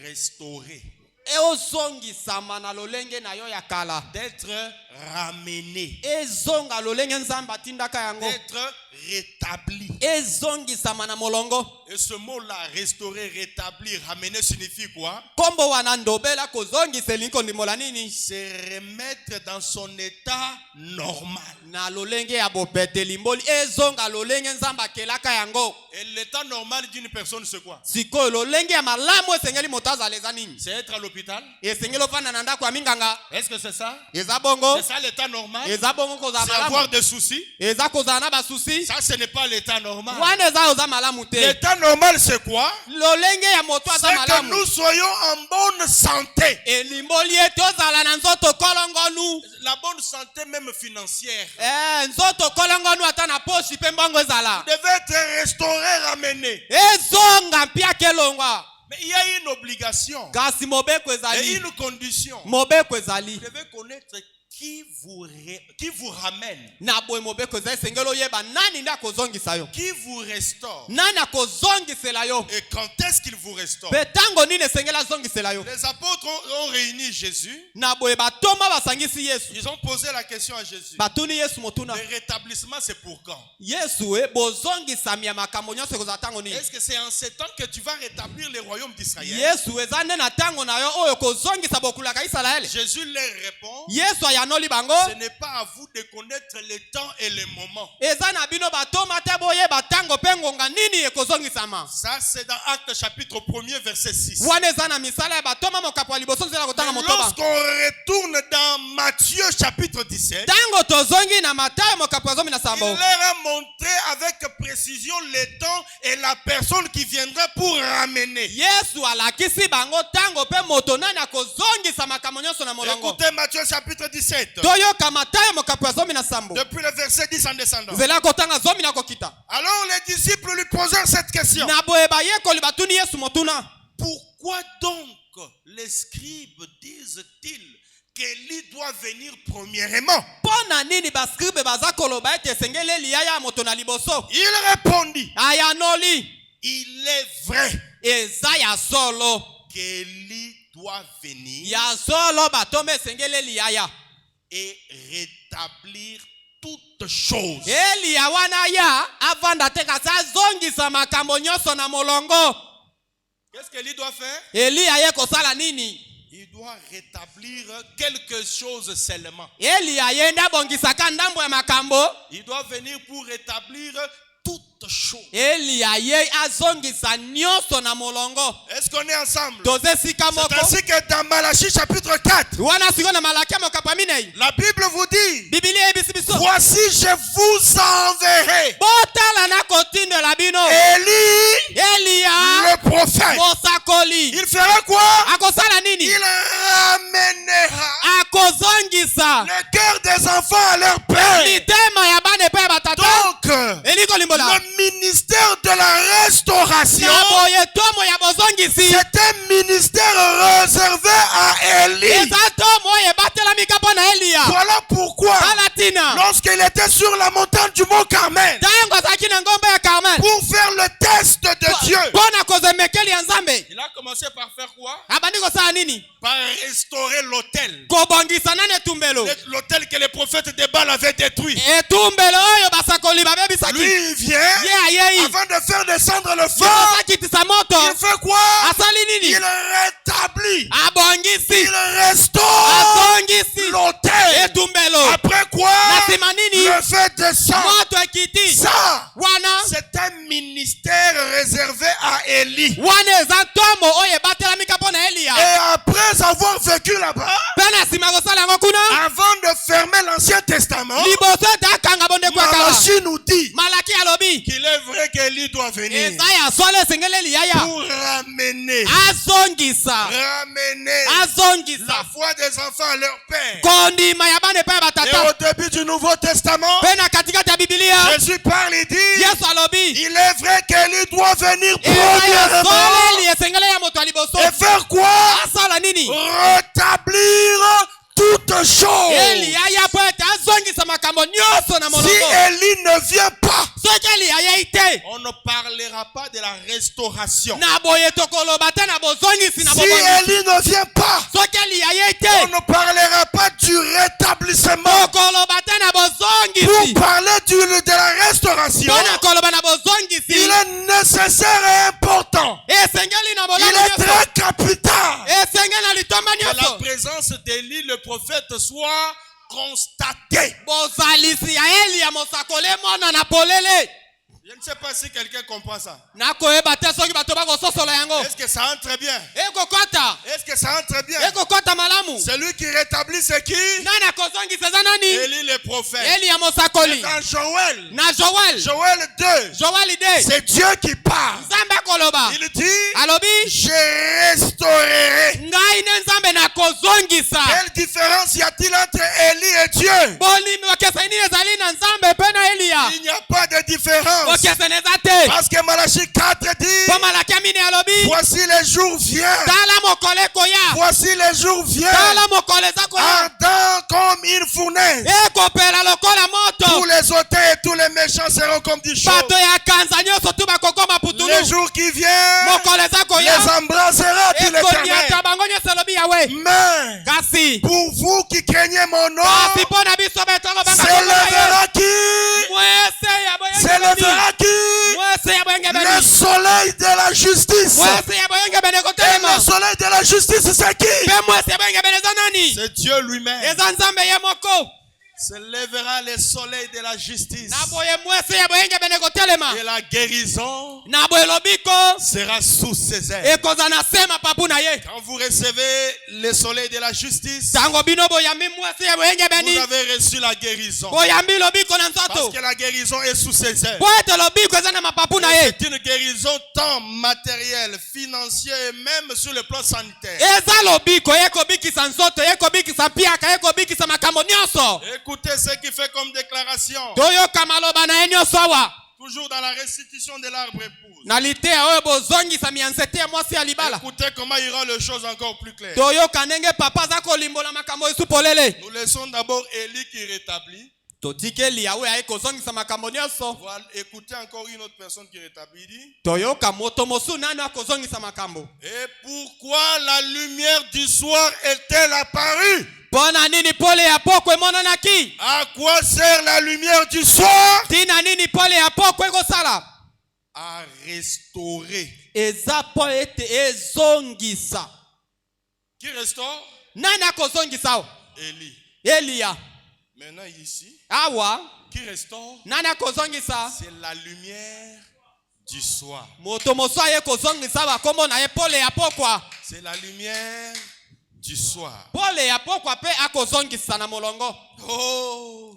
restauré, E ozongisama na lolenge na yo ya kala. d'être ramené, Ezonga lolenge nzambe atindaka yango. d'être rétabli. Ezongisama na molongo. Et ce mot-là, restaurer, rétablir, ramener, signifie quoi? Kombo wana ndobela kozongisa elingo ndimola nini? C'est remettre dans son état normal. Na lolenge ya bopete limboli. Ezonga lolenge nzambe akelaka yango. Et l'état normal d'une personne, c'est quoi? Sikoyo lolenge ya malamu esengeli moto azaleza nini? C'est être à l'hôpital. Esengeli ofanda na ndako ya minganga. Est-ce que c'est ça? Eza bongo. C'est ça l'état normal? Eza bongo kozala C'est malamu. avoir des soucis? Eza kozala na basusi. Ça, ce n'est pas l'état normal. Wana eza oza malamu te. L'état normal, c'est quoi? Lolenge ya moto aza C'est que malamu. nous soyons en bonne santé. Elimboli ete ozala na nzoto kolongonu. La bonne santé, même financière. Nzoto kolongonu ata na poshi pe mbongo ezala. Devait être restauré, ramené. Ezonga mpia kelongwa. Mais il y a une obligation Kasi mobeko et ezali. une condition. Mobeko ezali. Vous devez connaître qui vous ramène, Na boye mobeko ezali sengelo yeba nani nda kozongisa yo. qui vous restaure Nani akozongisela yo. et quand est-ce qu'il vous restaure. Pe tango nini sengela zongisela yo. Les apôtres ont réuni Jésus. Na boye batoma basangisi Yesu. Ils ont posé la question à Jésus. Batuni Yesu motuna. Le rétablissement, c'est pour quand? Yesu bozongisami ya makambo nyonso ekozala tango nini? Est-ce que c'est en ces temps que tu vas rétablir le royaume d'Israël? Yesu eza nde na tango na yo oyo kozongisa bokulaka Israeli. Jésus leur répond, Yesu ayanoli bango. ce n'est pas à vous de connaître les temps et les moments. Eza na bino batoma te boyeba tango pe ngonga nini ekozongisama. Ça, c'est dans Actes chapitre 1er, verset 6. Wana eza na misala ya batoma mokapo ya liboso nzela kotanga Mais motoba. lorsqu'on retourne dans Matthieu chapitre 17, Tango tozongi na Matayo mokapo ya zomi na il sambo. leur a montré avec précision les temps et la personne qui viendra pour ramener. Yesu alakisi bango tango pe moto nani akozongisa makambo nyonso na molongo. Écoutez Matthieu chapitre 17, Toyoka Matayo mokapo ya zomi na sambo. depuis le verset 10 en descendant. Nzela kotanga zomi na kokita. Alors les disciples lui posèrent cette question. Na boyeba yekoli batuni Yesu motuna. Pourquoi donc les scribes disent-ils qu'Élie doit venir premièrement? Pona nini baskribe baza koloba ete esengeli Eliya ya moto na liboso? Il répondit, Ayanoli. il est vrai Eza ya solo. qu'Élie doit venir Ya solo batome esengeli Eliya ya. et rétablir toutes choses. Eliya wana ya avanda te kasi azongisa makambo nyonso na molongo. Qu'est-ce qu'Élie doit faire? Eliya ye kosala nini? Il doit rétablir quelque chose seulement. Eliya ye nde abongisaka ndambo ya makambo. Il doit venir pour rétablir toutes choses. Eliya ye azongisa nyonso na molongo. Est-ce qu'on est ensemble? Toze sika moko. C'est ainsi que dans Malachie chapitre 4, Wana siko na Malakia mokapo minei. la Bible vous dit, Biblia ebisi biso. voici je vous enverrai Botala na kotindela bino. Élie, Eliya le prophète. mosakoli. Il fera quoi? Akosala nini? Il ramènera Akozongisa le cœur des enfants à leur père. mitema ya bana pe ya batata. Donc, Eliko limbola. le ministère de la restauration, Na boye tomo ya bozongisi. c'est un ministère réservé à Élie. Eza tomo ye batela mikapo na Eliya. Voilà pourquoi, Alatina. lorsqu'il était sur la montagne du mont Carmel, Tango azaki na ngombe ya Carmel. pour faire le test geste de Dieu. Bona kozemekeli ya Nzambe. Il a commencé par faire quoi? Abandi kosala nini? Par restaurer l'autel. Kobongisa nani etumbelo? L'autel que les prophètes de Baal avaient détruit. Etumbelo oyo basakoli babebisaki. Lui, il vient, avant de faire descendre le feu, Akitisa moto. il fait quoi? Asali nini? Il rétablit. Abongisi. Il restaure Azongisi. l'autel. Etumbelo. Après quoi? Nasema nini? Le feu descend. Moto ekiti. Ça, Wana. c'est un ministère réservé à Élie. Wana eza ntombo oyo ebatelamika mpo na Eliya. Et après avoir vécu là-bas, Mpe na nsima kosala yango kuna. avant de fermer l'Ancien Testament, Liboso ete akanga bondeko ya kala. Malachie nous dit Malaki alobi. qu'il est vrai qu'Élie doit venir Eza ya solo esengeli Eliya ya. pour ramener azongisa la foi des enfants à leur père. kondima ya bana epai ya Et batata. au début du Nouveau Testament, Mpe na katikati ya Biblia Jésus parle et dit, Yesu alobi il est vrai qu'Élie doit venir eza ya premièrement solo Eli esengeli ya moto ya liboso. et faire quoi? Asala nini? Rétablir toutes choses. Eliya ya po ete azongisa makambo nyonso na Si molongo. Élie ne vient pas, Soki Eliya yei te, on ne parlera pas de la restauration. na boye tokoloba te na bozongisi na Si bobongisi. Élie ne vient pas, Soki Eliya yei on te, ne parlera pas du rétablissement. tokoloba te na Pour bozongisi. parler de la restauration, Mpo na koloba na bozongisi. il est nécessaire et important. Esengeli na Il bolamu est nyonso. très capital Esengeli na litomba que la nyonso. présence d'Élie, le prophète, soit constatée. Bozalisi ya Eliya mosakoli emona na polele. Je ne sais pas si quelqu'un comprend ça. Nakoyeba te soki bato bakososola yango. Est-ce que ça entre bien? Ekokota. Est-ce que ça entre bien? Ekokota malamu. Celui qui rétablit, c'est qui? Nani akozongisa eza nani? Élie le prophète. Eliya mosakoli. Dans Joël, Na Joel. Joël 2, Joel ide. c'est Dieu qui parle. Nzambe akoloba. Il dit, Alobi. je restaurerai. Ngai ne Nzambe nakozongisa. Quelle différence y a-t-il entre Élie et Dieu? Bolimi bokeseni ezali na Nzambe mpe na Eliya. Il n'y a pas de différence. Bokeseni eza te. Parce que Malachie 4 dit, Po malaki ya mine alobi. voici les jours viennent. Tala mokolo ekoya. Voici les jours viennent. Tala mokolo eza koya. Ardent comme une fournaise. Ekopela lokola Tous moto. les auteurs et tous les méchants seront comme du chaud. Bato ya kanza nyonso tu bakokoma Les putulu. jours qui viennent, Mokolo eza koya. les embrassera, dit l'Éternel. Ekoniata bango nyonso elobi yawe. Mais Kasi. pour vous qui craignez mon nom, Kasi mpo na biso betongo s'élèvera qui? mwese ya boyenge S'élèvera qui? mwese ya boyenge Le beni. soleil de la justice. Mwese ya boyenge bene Et kotelema. le soleil de la justice, c'est qui? Mpe mwese ya boyenge bene eza nani? C'est Dieu lui-même. Eza Nzambe ye moko. Se lèvera le soleil de la justice. Na boye mwese ya boyenge bene kotelema. Et la guérison Na boye lobiko sera sous ses ailes. ekoza na se mapapu na ye. Quand vous recevez le soleil de la justice, Tango bino boyambi mwese ya boyenge vous beni. avez reçu la guérison. Boyambi lobiko na Parce nzoto. que la guérison est sous ses ailes. Po ete lobiko eza na mapapu na ye. C'est une guérison tant matérielle, financière et même sur le plan sanitaire. Eza lobiko ekobikisa nzoto, ekobikisa mpiaka, ekobikisa makambo nyonso. Écoutez ce qui fait comme déclaration. Toyoka maloba na ye nyonso awa. Toujours dans la restitution de l'arbre épouse. Na litea oyo bozongisa miansete ya mwasi ya libala. Écoutez comment ira les choses encore plus claires. Toyoka ndenge papa aza kolimbola makambo esu polele. Nous laissons d'abord Élie qui rétablit. Totiki Eliya oyo aye kozongisa makambo nyonso. Voilà, écoutez encore une autre personne qui rétablit. Dit, Toyoka moto mosu nani akozongisa makambo. et pourquoi la lumière du soir est-elle apparue? Pona nini pole ya poko emonanaki? À quoi sert la lumière du soir? Tina nini pole ya poko ekosala? À restaurer. Eza po ete ezongisa. Qui restaure? Nani akozongisa o? Élie. Eliya. Maintenant ici, Awa. qui restaure? Nani akozongisa? C'est la lumière du soir. Moto mosu aye kozongisa bakombo na ye pole ya pokwa. C'est la lumière du soir. Pole ya pokwa pe akozongisa na molongo.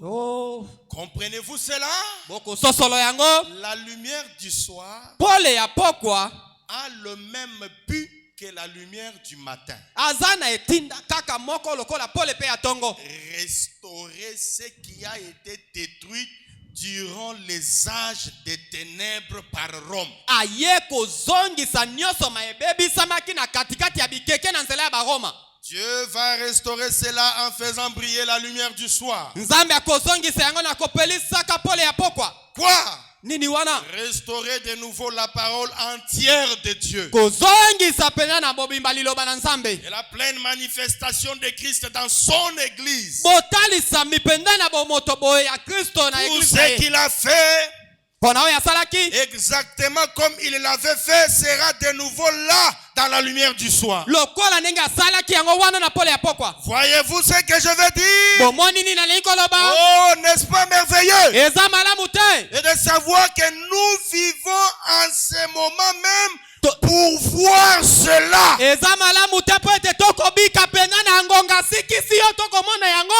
Oh, comprenez-vous cela? Boko sosolo yango. La lumière du soir Pole ya pokwa a le même but que la lumière du matin. azana etinda kaka moko lokola pole pe ya tongo. Restaurer ce qui a été détruit durant les âges des ténèbres par Rome. Aye kozongisa nyonso mayebebisamaki na katikati ya bikeke na nzela ya baroma. Dieu va restaurer cela en faisant briller la lumière du soir. Nzambe akozongisa yango na kopelisaka pole ya pokwa. Quoi? nini wana Restaurer de nouveau la parole entière de Dieu. kozongisa pena na bobimba liloba na Nzambe Et la pleine manifestation de Christ dans son église. botalisa mipenda na bomoto boye ya Kristo na Tout eglise ce qu'il a fait, pona oyo asalaki exactement comme il l'avait fait, sera de nouveau là dans la lumière du soir. lokola ndenge asalaki yango wana na pole ya pokwa. Voyez-vous ce que je veux dire? Bomoni nini nalingi koloba Oh, n'est-ce pas merveilleux? eza malamu te Et de savoir que nous vivons en ce moment même pour voir cela. eza malamu te po ete tokobika pena na ngonga sikisi yo tokomona yango.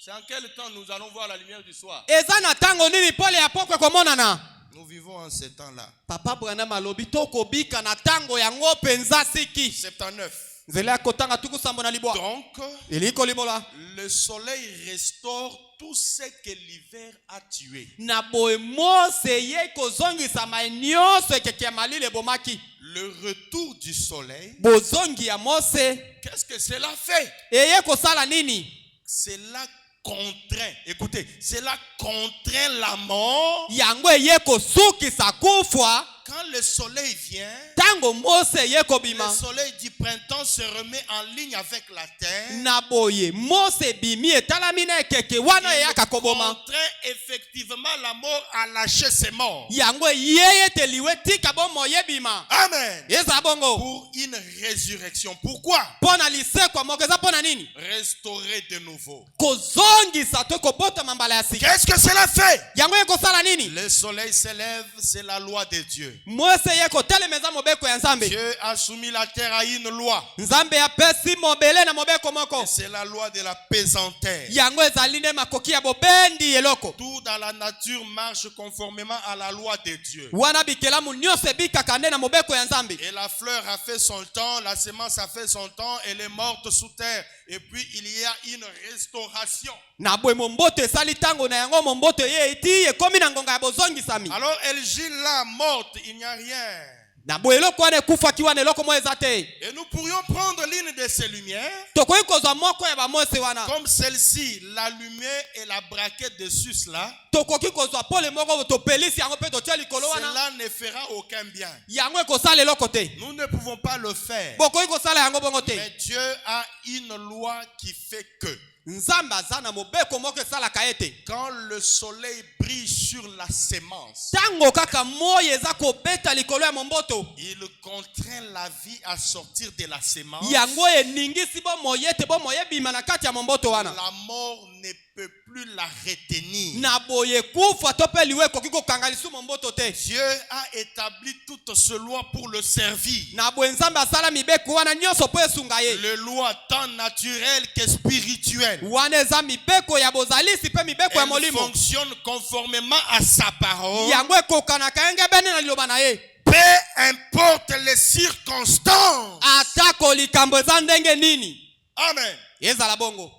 C'est en quel temps nous allons voir la lumière du soir? eza na ntango nini pole ya pokwa ekomonana. Nous vivons en ce temps-là. Papa Branham alobi tokobika na ntango yango penza siki 79. nzela ya kotanga tuku sambo na libwa Donc, iliko libola le soleil restaure tout ce que l'hiver a tué. na boye mose ye kozongisa mai nyonso ekeke ya malili ebomaki. Le retour du soleil, bozongi ya mose qu'est-ce que cela fait? eye kosala nini? Cela contraint, écoutez, cela contraint la mort. yango eye kosukisa kufwa. Quand le soleil vient, ntango mose eye le kobima soleil du printemps se remet en ligne avec la terre. na boye mose bimi etalami na ekeke wana eyaka Il koboma. contraint effectivement la mort à lâcher ses morts. yango ye ete liwe tika bomo yebima. Amen. eza bongo Pour une résurrection. Pourquoi? mpo na lisekwa moko eza mpo na nini? Restaurer de nouveau. kozongisa to kobotama mbala ya sika. Qu'est-ce que cela fait? yango ekosala nini? Le soleil s'élève, c'est la loi de Dieu. mose ye kotelemeza mobeko ya nzambe. Dieu a soumis la terre à une loi. nzambe apesi mobele na mobeko moko. Et c'est la loi de la pesanteur. yango ezali nde makoki ya bobendi eloko. Tout dans la nature marche conformément à la loi de Dieu. wana bikelamu nyonso ebikaka nde na mobeko ya nzambe. Et la fleur a fait son temps, la semence a fait son temps, elle est morte sous terre. Et puis il y a une restauration. na boye momboto esali ntango na yango momboto ye eti ekomi na ngonga ya bozongisami. Alors elle gît là, morte, il n'y a rien. na boye eloko wana ekufaki wana eloko mo eza te. Et nous pourrions prendre l'une de ces lumières, tokoki kozwa moko ya bamose wana. comme celle-ci, la lumière et la braquette dessus là. tokoki kozwa pole moko topelisi yango mpe totia likolo wana. Cela ne fera aucun bien. yango ekosala eloko te. Nous ne pouvons pas le faire. bokoki kosala yango bongo te. Mais Dieu a une loi qui fait que nzambe aza na mobeko moko esalaka ete quand le soleil brille sur la semence, ntango kaka moyi eza kobeta likolo ya momboto il contraint la vie à sortir de la semence. yango eningisi bomoyi ete bomoyi ebima na kati ya momboto wana. La mort ne peut plus la retenir. na boye kufa to mpe liwe ekoki kokanga lisu momboto te. Dieu a établi toute ce loi pour le servir. na boye nzambe asala mibeko wana nyonso mpo esunga ye. Les lois tant naturelles que spirituelles. wana eza mibeko ya bozalisi mpe mibeko ya Elle molimo. fonctionne conformément à sa parole. yango ekokanaka yenge bene na liloba na ye. Peu importe les circonstances. atako likambo eza ndenge nini. Amen. ezala bongo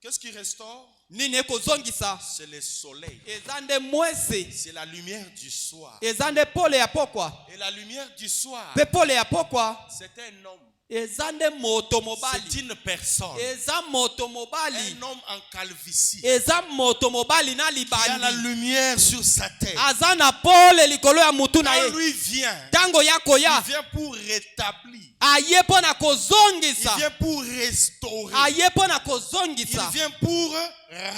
Qu'est-ce qui restaure? nini ekozongisa. C'est le soleil. eza nde mwese. C'est la lumière du soir. eza nde pole ya pokwa. Et la lumière du soir, mpe pole ya pokwa c'est un homme. eza nde moto C'est mobali. une personne. eza moto mobali. Un homme en calvitie. eza moto mobali na Il y a la libandi. lumière sur sa tête. aza na pole likolo ya mutu na Quand ye. lui vient, ntango ya il koya vient pour rétablir. aye mpo na Il kozongisa. vient pour restaurer. aye mpo na Il kozongisa. vient pour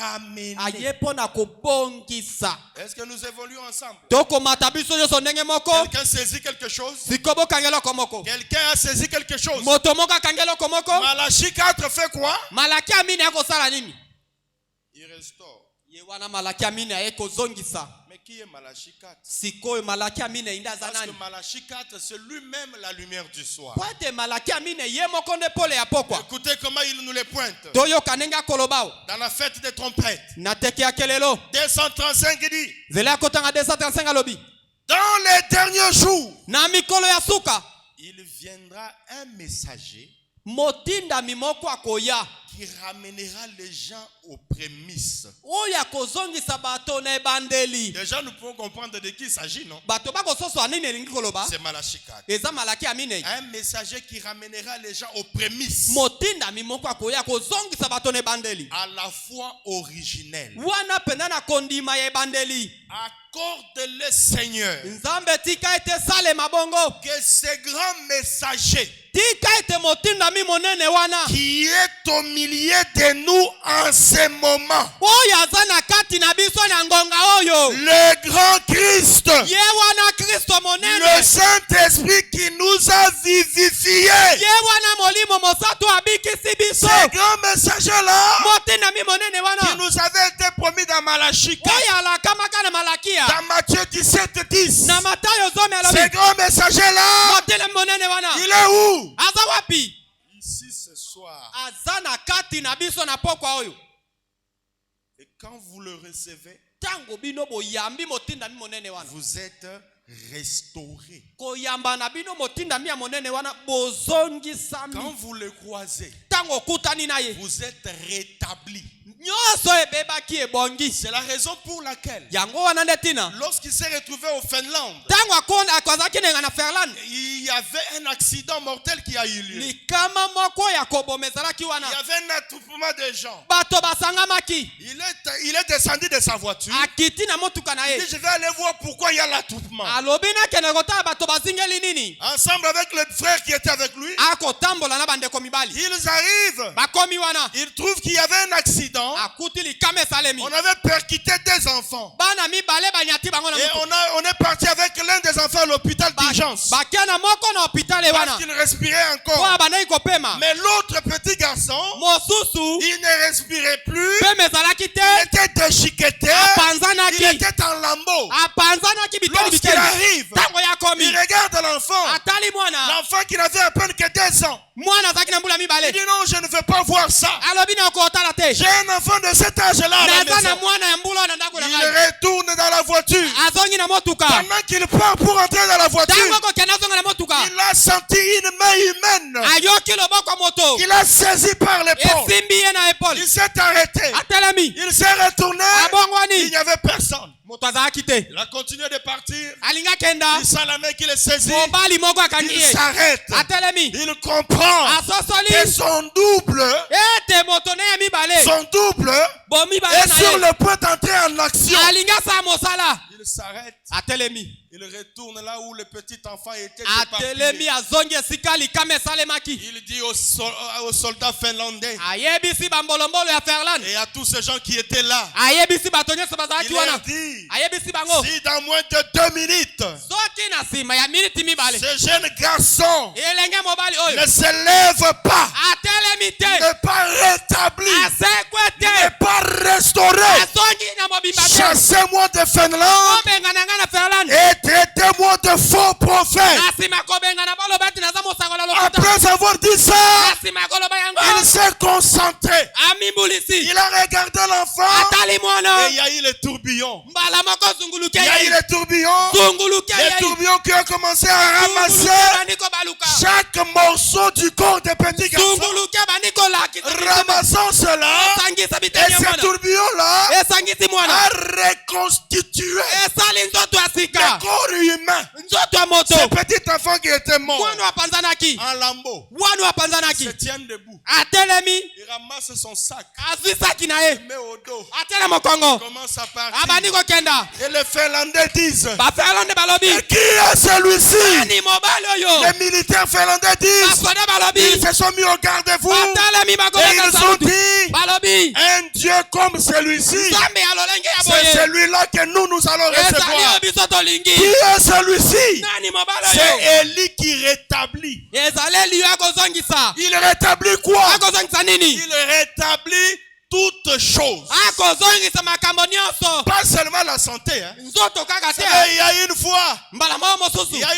ramener. aye mpo na kobongisa. Est-ce que nous évoluons ensemble? tokomata biso nyonso ndenge moko. Quelqu'un saisit quelque chose? siko bokanga eloko moko. Quelqu'un a saisi quelque chose? moto moko akanga eloko moko. Malachie 4 fait quoi? malaki ya mine akosala nini? Il restaure. ye wana malaki ya mine aye kozongisa. Mais qui est Malachie 4? sikoyo malaki ya mine inda aza Parce que nani? Malachie 4, c'est lui-même la lumière du soir. po ete malaki ya mine ye moko nde pole ya pokwa. Écoutez comment il nous les pointe. toyoka ndenge akolobao Dans la fête des trompettes, na teke ya kelelo. 235 il dit, nzela ya kotanga 235 alobi dans les derniers jours, na mikolo ya suka il viendra un messager motindami moko akoya qui ramènera les gens aux prémices. oyo akozongisa bato na ebandeli. Déjà, nous pouvons comprendre de qui il s'agit, non? Bato bakososwa nini elingi koloba? C'est Malachie 4. Eza malaki ya minei. Un messager qui ramènera les gens aux prémices. Motindami moko akoya kozongisa bato na ebandeli. À la foi originelle. Wana penda na kondima ya ebandeli. Accorde-le, Seigneur, Nzambe tika ete salema bongo. que ces grands messagers Tika ete motindami monene wana. qui est au milieu de nous en ce moment, Oyo aza na kati na biso na ngonga oyo. le grand Christ, Ye wana Kristo le monene. Saint-Esprit qui nous a vivifiés, Ye wana molimo mosato abikisi biso. ces grands messagers-là Motindami monene qui wana. nous avaient été promis dans Malachie 4, Oyo alakamaka na malakia. dans Matthieu 17, 10, Na Matayo zomi ces alobi. grands messagers-là, Motindami monene wana. il est où? Aza wapi? Ici ce soir. Aza na kati na biso na pokwa oyo. Et quand vous le recevez, Tango bino boyambi motindami monene wana. vous êtes restaurés. Koyamba na bino motindami ya monene wana bozongisami. Quand vous le croisez, Tango okutani na ye. vous êtes rétablis. Nyonso ebebaki ebongi. C'est la raison pour laquelle, Yango wana nde tina. lorsqu'il s'est retrouvé au Finlande, Tango akozaki nenga na Ferland. il y avait un accident mortel qui a eu lieu. Likama moko ya kobomezalaki Il wana. y avait un attroupement de gens. Bato basangamaki. Il est descendu de sa voiture. Akiti na motuka na Il ye. dit, je vais aller voir pourquoi il y a l'attroupement. Alobi na kende kotala bato bazingeli nini. Ensemble avec le frère qui était avec lui, Akotambola na bandeko mibali. ils arrivent. Bakomi wana. Ils trouvent qu'il y avait un accident. Akuti likama esalemi. On avait percuté des enfants. Bana mibale banyati bango na Et motuka. on est parti avec l'un des enfants à l'hôpital d'urgence. Bakiana moko na hôpital Parce wana. qu'il respirait Kwa encore. banai kopema. Mais l'autre petit garçon, Mosusu il ne respirait plus. peme ezalaki te. Il était déchiqueté. Il Apanzanaki. était en lambeaux. Apanzanaki biteli Lorsqu'il biteli. arrive, Tango ya komi. il regarde l'enfant. Atali mwana. L'enfant qui n'avait à peine que 2 ans. Mwana azaki na mbula Il mibale. dit non, je ne veux pas voir ça. Alobi na kotala te. J'ai un enfant de cet âge-là à la Naza na maison. mwana ya mbula na ndako na Il ngai. retourne dans la voiture. Azongi na motuka. Pendant qu'il part pour entrer dans la voiture, Tango kokenda azonga na motuka. il a senti une main humaine Ayoki loboko moto. qu'il a saisi par l'épaule. Esimbi ye na épaule. Il s'est arrêté. Atelemi. Il s'est retourné. Il Abongwani. n'y avait personne. Moto azalaki te. Il a continué de partir. Alinga kenda. Il sent la main qui le saisit. Mobali moko akangi Il ye. s'arrête. Atelemi. Il comprend Asosoli. que son double, Ete moto ne ya mibale. son double Bo mibale est na sur ye. le point d'entrer en action. Alinga sa mosala. Il s'arrête. Atelemi. Il retourne là où le petit enfant était. Atelemi éparpillé. azongi esika likama esalemaki. Il dit aux soldats finlandais Ayebisi bambolombolo ya Ferland. et à tous ces gens qui étaient là, Ayebisi bato nyonso bazalaki il leur wana. dit, Ayebisi bango. si dans moins de 2 minutes, Soki na nsima ya miniti mibale. ce jeune garçon Elenge mobali oyo. ne se lève pas, Atelemi te. n'est pas rétabli, Asekwe n'est te. pas restauré, Azongi na mobimba te. chassez-moi de Finlande Kobenga na Ferland. et traitez-moi de faux prophète. Na nsima kobenga na baloba ete naza mosangola lokuta. Après avoir dit ça, Na nsima koloba il yango. s'est concentré. Amimbulisi. Il a regardé l'enfant Atali et mwana. il y a eu le tourbillon. Mbala moko zunguluke Il y a eu ye. le tourbillon. Zunguluke Les ye. tourbillons qui ont commencé à ramasser Zunguluke bandiko baluka. chaque morceau du corps des petits garçons. Zunguluke bandiko lakisa. Ramassant cela, Esangisa et biteni ya ces mwana. tourbillons-là Esangisi mwana. a reconstitué Esali nzoto ya le sika. corps humain. Nzoto ya moto. Ce petit enfant qui était mort Mwana wapanzanaki. en lambeaux Mwana wapanzanaki. se tient debout. Atelemi. Il ramasse son sac, Azwi saki na ye. il met au dos, Atela mokongo. commence à partir. Abandi kokenda. Et les Finlandais disent, Baferlande balobi. et qui est celui-ci? Ani mobali oyo. Les militaires finlandais disent, Basoda balobi. ils se sont mis au garde-vous Batelemi et bakobanga ils ont salutu. dit, Balobi. un Dieu comme celui-ci, Nzambe ya lolenge ya c'est boye. celui-là que nous allons Ezali recevoir. oyo biso tolingi. Qui est celui-ci? Nani mobali oyo. C'est Élie qui rétablit. Ezali eliyo akozongisa. Il rétablit quoi? Akozongisa nini? Il rétablit toutes choses. Akozongisa makambo nyonso. Pas seulement la santé. Hein. Nzoto kaka te. Et il y a une fois, Mbala moko mosusu. il y a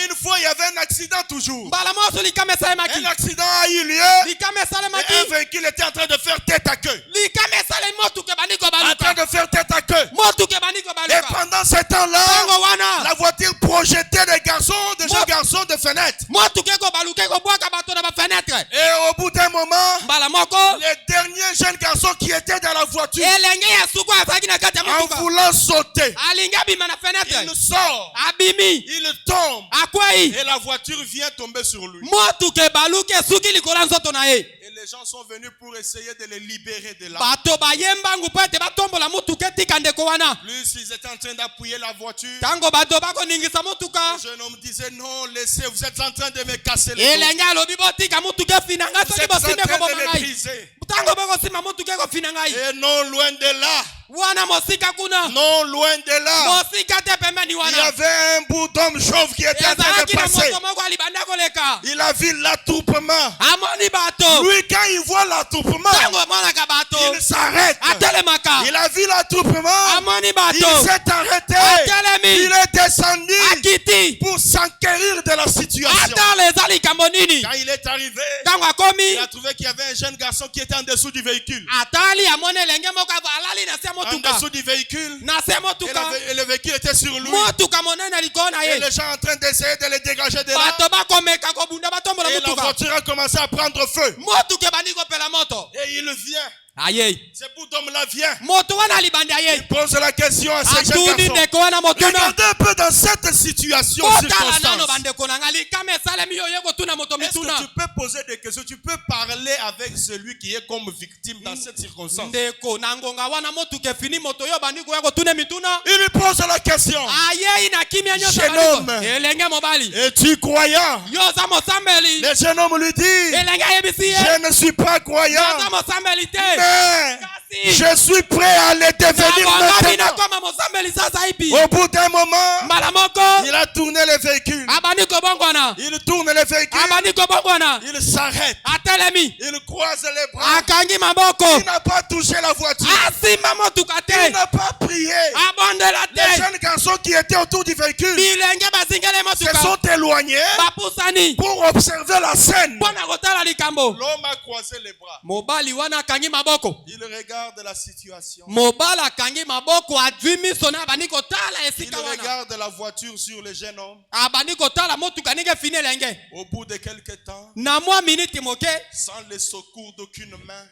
un accident toujours. Mbala mosusu likama esalemaki. Un accident a eu lieu Likama et esalemaki. un véhicule était en train de faire tête à queue. Likama esalemi motuka bandiko En train baluka. de faire tête à queue. Motuka bandiko Et baluka. pendant ce temps-là, Tango wana. la voiture projetait des jeunes garçons de fenêtre. Motuka eko baluka eko bwaka bato na ba fenêtre. Et au bout d'un moment, Mbala moko. les derniers un jeune garçon qui était dans la voiture. elenge ya suku azalaki na kati ya En motuka voulant sauter, alingi abima na il fenetre sort, abimi il tombe. akwei Et la voiture vient tomber sur lui. motuka ebaluki esuki likolo ya nzoto na ye Et les gens sont venus pour essayer de le libérer de là. bato bayembangu mpo ete batombola motuka etika ndeko wana Plus ils étaient en train d'appuyer la voiture. ntango bato bakoningisa motuka Le jeune homme disait non, laissez, vous êtes en train de me casser les dos. elenge alobi botika motuka efina ngai Vous soki êtes en bosinde train koboma de me ngai briser. ntango bokosima motuka ekofina ngai Et non loin de là, wana mosika kuna non loin de là, mosika te pembeni il y wana avait un bout d'homme chauve qui était en train ezalaki de na passer. moto moko alibanda koleka Il a vu l'attroupement. amoni bato Lui, quand il voit l'attroupement, ntango amonaka bato il s'arrête. atelemaka Il a vu l'attroupement. amoni Il bato s'est arrêté. atelemi Il est descendu akiti pour s'enquérir de la situation. atala eza likambo nini Quand il est arrivé, ntango akomi il a trouvé qu'il y avait un jeune garçon qui était en dessous du véhicule. atali amoni elenge moko alali na se ya En motuka dessous du véhicule. na se ya Et motuka le véhicule était sur lui. motuka monene likolo na Et ye les gens en train d'essayer de le dégager de là. bato bakomeka kobunda batombola Et la motuka voiture a commencé à prendre feu. motuka ebandi kopela moto Et il vient. ayei Ce bout d'homme-là vient. moto wana alibandi Il ayei pose la question à ces jeunes atuni garçons. ndeko wana motuna Regardez un peu dans cette situation, kotala nano circonstance. bandeko na ngai likama esalemi yo ye kotuna moto Est-ce mituna que tu peux poser des questions? Tu peux parler avec celui qui est comme victime dans cette circonstance. ndeko na ngonga wana motuka efini moto yo bandi koya kotuna mituna Il lui pose la question. ayei na kimia nyonso Jeune baliko. homme. elenge mobali Es-tu croyant? yo oza mosambeli Le jeune homme lui dit, elenge ayebisi ye je ne suis pas yo oza croyant, mosambeli te mais kasi je suis prêt à le devenir nakongomi maintenant. nakoma mosambeli sasa ipi Au bout d'un moment, mbala moko il a tourné le véhicule. abandi kobongwana Il tourne le véhicule. abandi kobongwana Il s'arrête. atelemi Il croise les bras. akangi maboko Il n'a pas touché la voiture. asimba motuka Il te n'a pas prié. abondela Les te jeunes garçons qui étaient autour du véhicule bilenge bazingele se motuka sont éloignés bapusani pour observer la scène. mpo na kotala likambo L'homme a croisé les bras. mobali wana akangi maboko Il regarde la situation. mobali akangi maboko adwi miso na abandi kotala Il esika wana regarde la voiture sur le jeune homme. abandi kotala motuka ndenge efini elenge Au bout de quelques temps, na mwa miniti moke sans le secours d'aucune main.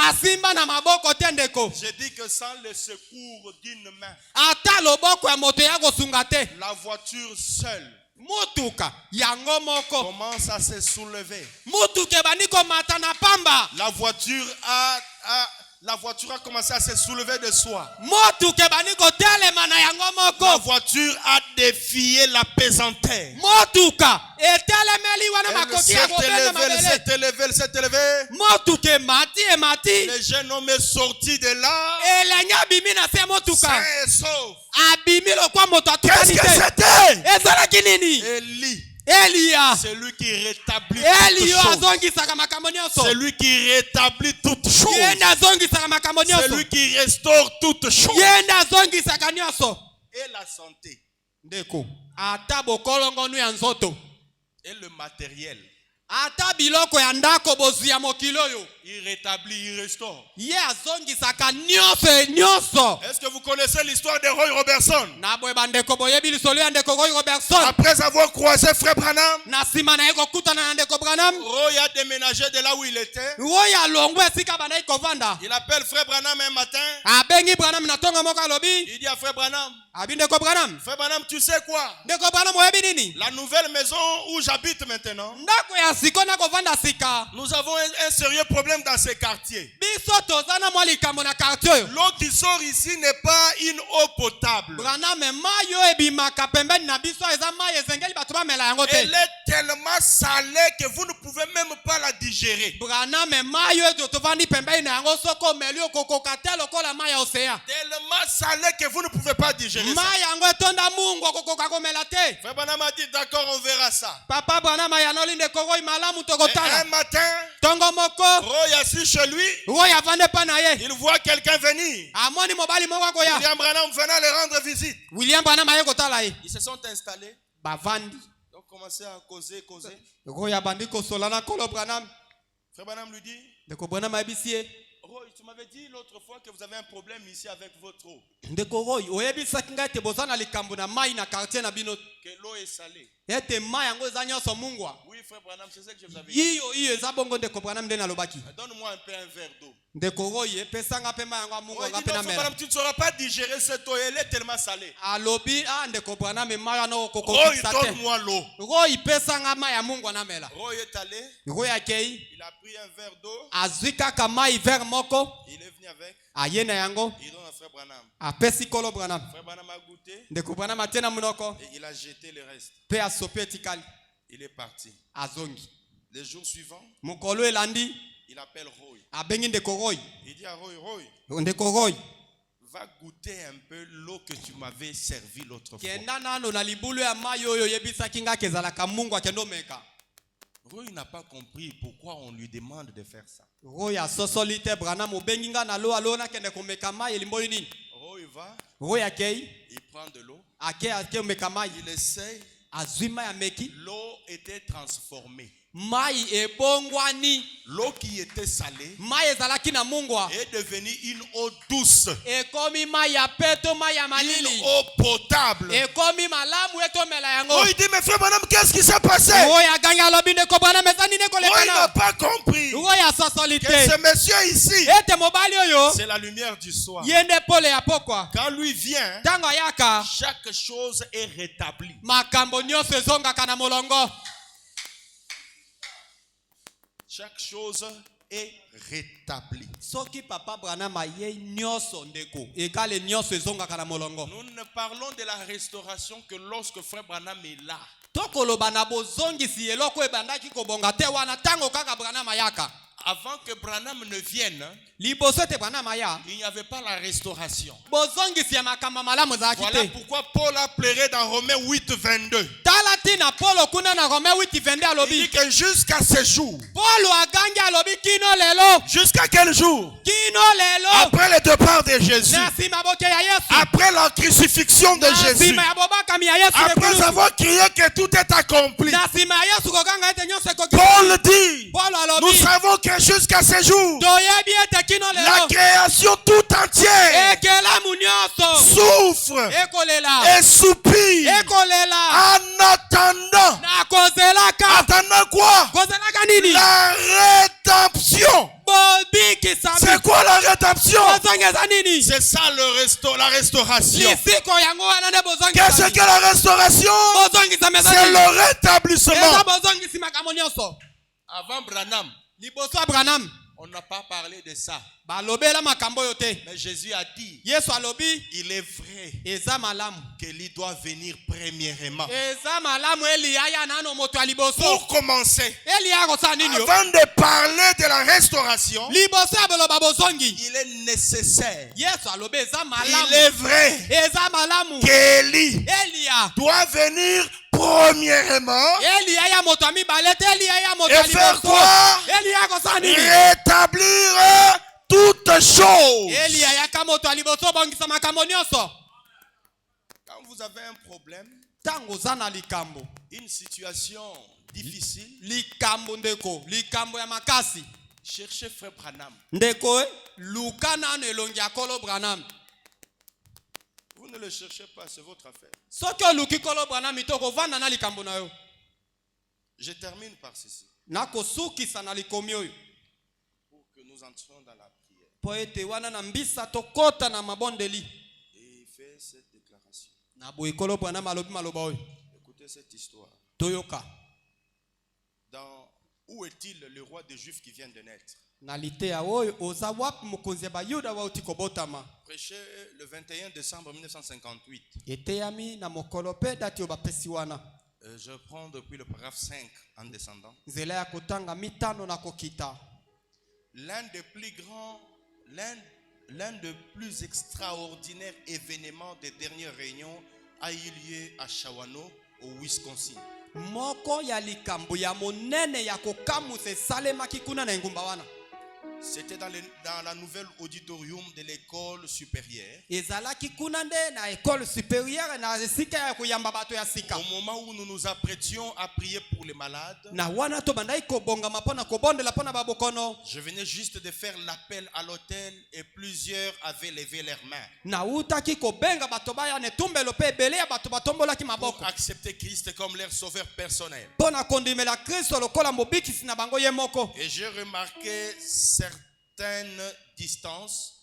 asimba na maboko te ndeko J'ai dit que sans le secours d'une main, ata loboko ya moto ya kosunga te la voiture seule motuka yango moko commence à se soulever. motuka ebandi komata na pamba La voiture a commencé à se soulever de soi. motuka ebandi kotelema na yango La moko voiture a défié la pesanteur. motuka etelemeli wana Elle makoki s'est ya kobenda élevée, elle mabele s'est élevée, elle s'est élevée. motuka emati Le jeune homme est sorti de là. elenge abimi na se ya motuka Sain et sauf. abimi lokwa moto Qu'est-ce atukani que te c'était? ezalaki nini Élie. eliya C'est lui qui rétablit eli toutes yo choses. azongisaka makambo nyonso C'est lui qui rétablit toutes ye choses. nde azongisaka makambo C'est nyonso lui qui restaure toutes choses. ye nde azongisaka nyonso Et la santé. ndeko ata bokolongonu ya nzoto Et le matériel. ata biloko ya ndako bozwi ya mokili oyo Il rétablit, il restaure. ye azongisaka nyonso Est-ce que vous connaissez l'histoire de Roy Robertson? na boye bandeko boyebi lisolo ya ndeko Roy Robertson Après avoir croisé Frère Branham, na nsima na ye kokutana na ndeko Branham Roy a déménagé de là où il était. oyo alongwa esika bandaki kovanda Il appelle Frère Branham un matin. abengi Branham na ntongo moko alobi Il dit à Frère Branham, abi ndeko Branham Frère Branham, tu sais quoi? ndeko Branham oyebi nini La nouvelle maison où j'habite maintenant, ndako ya siko na kovanda sika nous avons un sérieux problème dans ce quartier. biso toza na mwa likambo na quartier oyo L'eau qui sort ici n'est pas une eau potable. Branham mai oyo ebimaka pembeni na biso eza mai ezengeli bato bamela yango te Elle est tellement salée que vous ne pouvez même pas la digérer. Branham mai oyo tovandi pembeni na yango soko omeli okokoka te lokola mai ya osea Tellement salée que vous ne pouvez pas digérer ça. mai yango etonda mungu okokoka komela te Frère Branham a dit, d'accord, on verra ça. papa Branham ayanoli ndeko Roy malamu Et un tokotala matin, ntongo moko Roy assis chez lui, Roy avande pa na ye il voit quelqu'un venir. amoni mobali moko akoya William Branham venant le rendre visite. William Branham aye kotala ye Ils se sont installés. bavandi Ils ont commencé à causer. Roy abandi kosola na kolo Branham Frère Branham lui dit, ndeko Branham ayebisi ye Roy, tu m'avais dit l'autre fois que vous avez un problème ici avec votre eau. ndeko Roy oyebisaki ngai ete boza na likambo na mai na quartier na bino Que l'eau est salée. ete mai yango eza nyonso mungwa. Oui, frère Branham, c'est ça que je vous avais dit. Iyo eza bongo ndeko Branham nde nalobaki. Donne-moi un peu un verre d'eau. Ndeko roye pesanga pe mai yango Oh, mungwa il dit, ngape na non, frère mela. Branham, tu ne sauras pas digérer cette eau, elle est tellement salée. Alobi ndeko Branham mai no Oh, kokokisa te. donne-moi l'eau. Roye pesanga mai ya mungwa na mela. Roy est allé, Roye akei il a pris un verre d'eau, azwi kaka mai ver moko il est venu avec, aye na yango il donne à frère Branham. apesi kolo Branham. Frère Branham a goûté Ndeko Branham atie na munoko et il a jeté le reste. pe asopi etikali Il est parti. azongi. Les jours suivants, Mokolo elandi il appelle Roy. abengi ndeko Roy. Il dit à Roy, Roy, Ndeko Roy va goûter un peu l'eau que tu m'avais servie l'autre fois. kenda nano na libulu ya mai oyo yebisaki nga kezalaka mungu akendo meka. Roy n'a pas compris pourquoi on lui demande de faire ça. Roy asosoli te Branham obengi nga na lo alo nakende komeka mai elimboli nini. Roy va, Roy akei il prend de l'eau, ake omeka mai il essaye, azwi mai ameki l'eau était transformée. mai ebongwani. L'eau qui était salée Mai ezalaki na mungwa est devenue une eau douce, ekomi mai ya peto mai ya une malili eau potable. ekomi malamu etomela yango. Roy dit, mais frère Branham, qu'est-ce qui s'est passé? Roy agangi alobi ndeko Branham eza nini Roy n'a ekolekana. pas compris Roy asosoli que te ce monsieur ici, ete mobali oyo c'est la lumière du soir. ye nde pole ya pokwa. Quand lui vient, Ntango ayaka chaque chose est rétablie. makambo nyonso ezongaka na molongo. Chaque chose est rétablie. Soki papa Branham aye nyonso ndeko ekale nyonso ezongaka na molongo. Nous ne parlons de la restauration que lorsque frère Branham est là. Tokoloba na bozongisi eloko ebandaki kobonga te wana ntango kaka Branham ayaka. Avant que Branham ne vienne, Liboso te Branham aya il n'y avait pas la restauration. bozongisi ya makambo malamu ezalaki Voilà te. pourquoi Paul a pleuré dans Romains 8, 22. Tala tina Paulo kuna na Romain 8:22 Il alobi. dit que jusqu'à ce jour, Paulo agangi alobi kino lelo. jusqu'à quel jour? Kino lelo. Après le départ de Jésus, Na sima boke ya Yesu. après la crucifixion de Na Jésus, sima ya bobakami ya Yesu après lekulu. avoir crié que tout est accompli, Na sima ya Yesu kokanga ete nyonso ekoki. Paul dit, Paulo nous alobi. savons que jusqu'à ce jour, Toyebi ete kino la lelo. création tout entière Ekelamu nyonso. souffre Ekolela. et soupire Ekolela. en attendant. Na kozelaka. Attendant quoi? Kozelaka nini? La rédemption. Bobiki sami. C'est quoi la rédemption? Bozongeza nini? C'est ça la restauration. Lisiko yango wana nde bozongisa. Qu'est-ce que la restauration? Bozongisa meza C'est nini? le rétablissement. Eza bozongisi makambo nyonso. Avant Branham, Liboso ya Branham on n'a pas parlé de ça. balobela makambo oyo te. Mais Jésus a dit, Yesu alobi il est vrai eza malamu. qu'Élie doit venir premièrement. Eza malamu Eliya aya nano moto ya liboso. Pour commencer, Eliya akosala nini yo? avant de parler de la restauration, Liboso ya boloba bozongi. il est nécessaire, Yesu alobi eza il malamu. est vrai Eza malamu. qu'Élie Eliya. doit venir premièrement Eliya ya moto ya mibale te Eliya ya moto ya et faire liboso. quoi? Eliya akosala nini? Rétablir toutes choses. Eliya yaka moto ya liboso bongisa makambo nyonso. Quand vous avez un problème, Tango oza na likambo. une situation difficile, Likambo ndeko. Likambo ya makasi. cherchez frère Branham. Ndeko luka nano elongi ya kolo Branham. Vous ne le cherchez pas, c'est votre affaire. Soki oluki kolo Branham itoko vanda na likambo na yo. Je termine par ceci, Na kosukisa na likomi oyo. pour que nous entrions dans la prière. Po ete wana na mbisa tokota na mabondeli. Et il fait cette déclaration. Na boye kolo Branham alobi maloba oyo. Écoutez cette histoire. Toyoka. Où est-il le roi des Juifs qui vient de naître? Na litea oyo oza wapi mokonzi ya bayuda wauti kobotama. Prêché le 21 décembre 1958. Eteyami na mokolo pe dati obapesi wana. Je prends depuis le paragraphe 5 en descendant. Nzela ya kotanga mitano na kokita. L'un des plus grands, l'un des plus extraordinaires événements des dernières réunions a eu lieu à Shawano, au Wisconsin. Moko ya likambo ya monene ya kokamusa esalemaki kuna na engumba wana. C'était dans la nouvelle auditorium de l'école supérieure. ezalaki kuna nde na école supérieure na esika ya kuyamba bato ya sika. Au moment où nous nous apprêtions à prier pour les malades, Na wana to bandai kobongama pona kobondela pona babokono. je venais juste de faire l'appel à l'autel et plusieurs avaient levé leurs mains Na utaki kobenga bato baya ne tumbelo pe ebele ya bato batombolaki maboko. pour accepter Christ comme leur sauveur personnel. Pona kondimela Kristo lokola mobikisi na bango ye moko. Et j'ai remarqué certaines distances.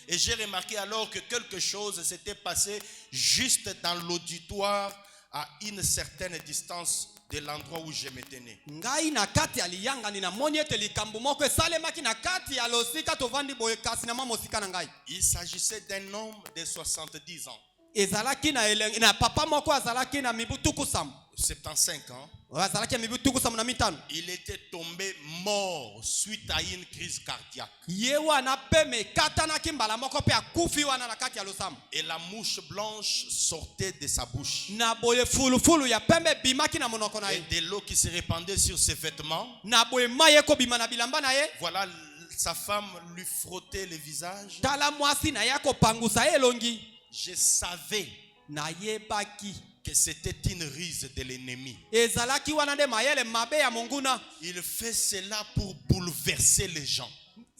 Et j'ai remarqué alors que quelque chose s'était passé juste dans l'auditoire à une certaine distance de l'endroit où je me tenais. Ngai na kati ya liyanga nina moni ete likambo moko esalemaki na kati ya losika tovandi boye kasi na mama osika na ngai. Il s'agissait d'un homme de 70 ans. Ezalaki na papa moko azalaki na mibu tuku sam. 75 ans. Azalaki na mibu tuku sam na mitano. Il était tombé mort suite à une crise cardiaque. Ye wana pe mekatanaki mbala moko pe akufi wana na kati ya losam. Et la mouche blanche sortait de sa bouche. Na boye fulufulu ya pembe bimaki na monoko na Et ye. de l'eau qui se répandait sur ses vêtements. Na boye maye ko bima na bilamba na ye. Voilà, sa femme lui frottait le visage. Tala mwasi na yako pangusa elongi. Je savais Na yebaki. que c'était une ruse de l'ennemi. Ezalaki wana nde mayele mabe ya monguna. Il fait cela pour bouleverser les gens.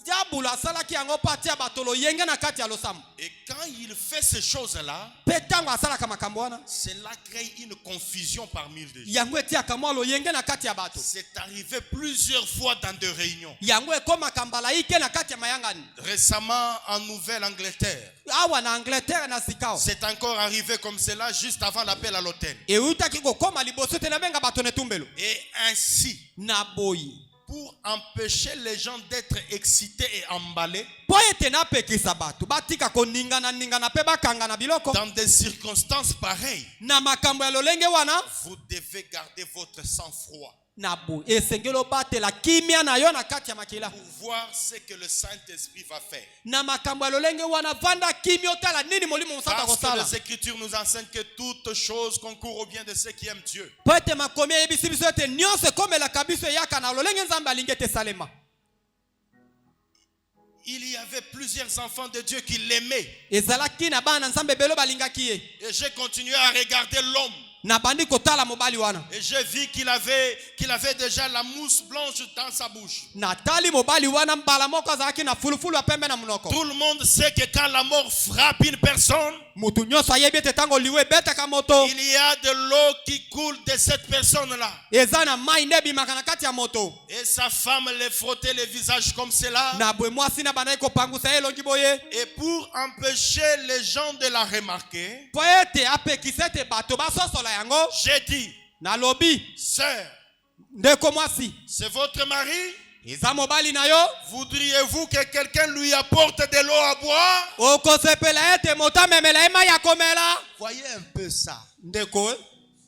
Diabula salaki yango patia batolo yenge na kati ya losam. Et quand il fait ces choses-là, Petango asalaka makambo wana. cela crée une confusion parmi les gens. Yango etia kamwalo yenge na kati ya bato. C'est arrivé plusieurs fois dans des réunions. Yango ekoma kambala ike na kati ya mayangani. Récemment en Nouvelle-Angleterre, Awa na Angleterre na sikao. c'est encore arrivé comme cela juste avant l'appel à l'autel. Eutaki kokoma liboso te na benga bato ne tumbelo. Et ainsi, Na boyi. pour empêcher les gens d'être excités et emballés, Po ete na pekisa bato batika koningana pe bakanga na biloko. dans des circonstances pareilles, Na makambo ya lolenge wana. vous devez garder votre sang-froid Na boyi. Esengelo batela kimia na yo na kati ya makila. pour voir ce que le Saint-Esprit va faire. Na makambo ya lolenge wana vanda kimio tala nini molimo musata Parce que kosala. les Écritures nous enseignent que toutes choses concourent au bien de ceux qui aiment Dieu. Po ete makomi eyebisi biso ete nyonso ekomelaka biso eyaka na lolenge nzambe alingi ete esalema. Il y avait plusieurs enfants de Dieu qui l'aimaient. Ezalaki na bana nzambe belo balingaki ye. Et j'ai continué à regarder l'homme. Na bandi kotala mobali wana. Et j'ai vu qu'il avait déjà la mousse blanche dans sa bouche. Na tali mobali wana mbala moko azalaki na fulufulu ya pembe na munoko. Tout le monde sait que quand la mort frappe une personne, Mutu nyonso ayebi ete tango liwe betaka moto. il y a de l'eau qui coule de cette personne-là. Eza na mai nde ebimaka na kati ya moto. Et sa femme le frottait le visage comme cela. Na bwe mwasi na bandai kopangusa elongi boye. Et pour empêcher les gens de la remarquer, Po ete apekisa ete bato basosola yango. j'ai dit, Na lobi. sœur, Ndeko mwasi. c'est votre mari? Eza mobali na yo. Voudriez-vous que quelqu'un lui apporte de l'eau à boire? Okosepela ete moto amemela ema ya komela. Voyez un peu ça. Ndeko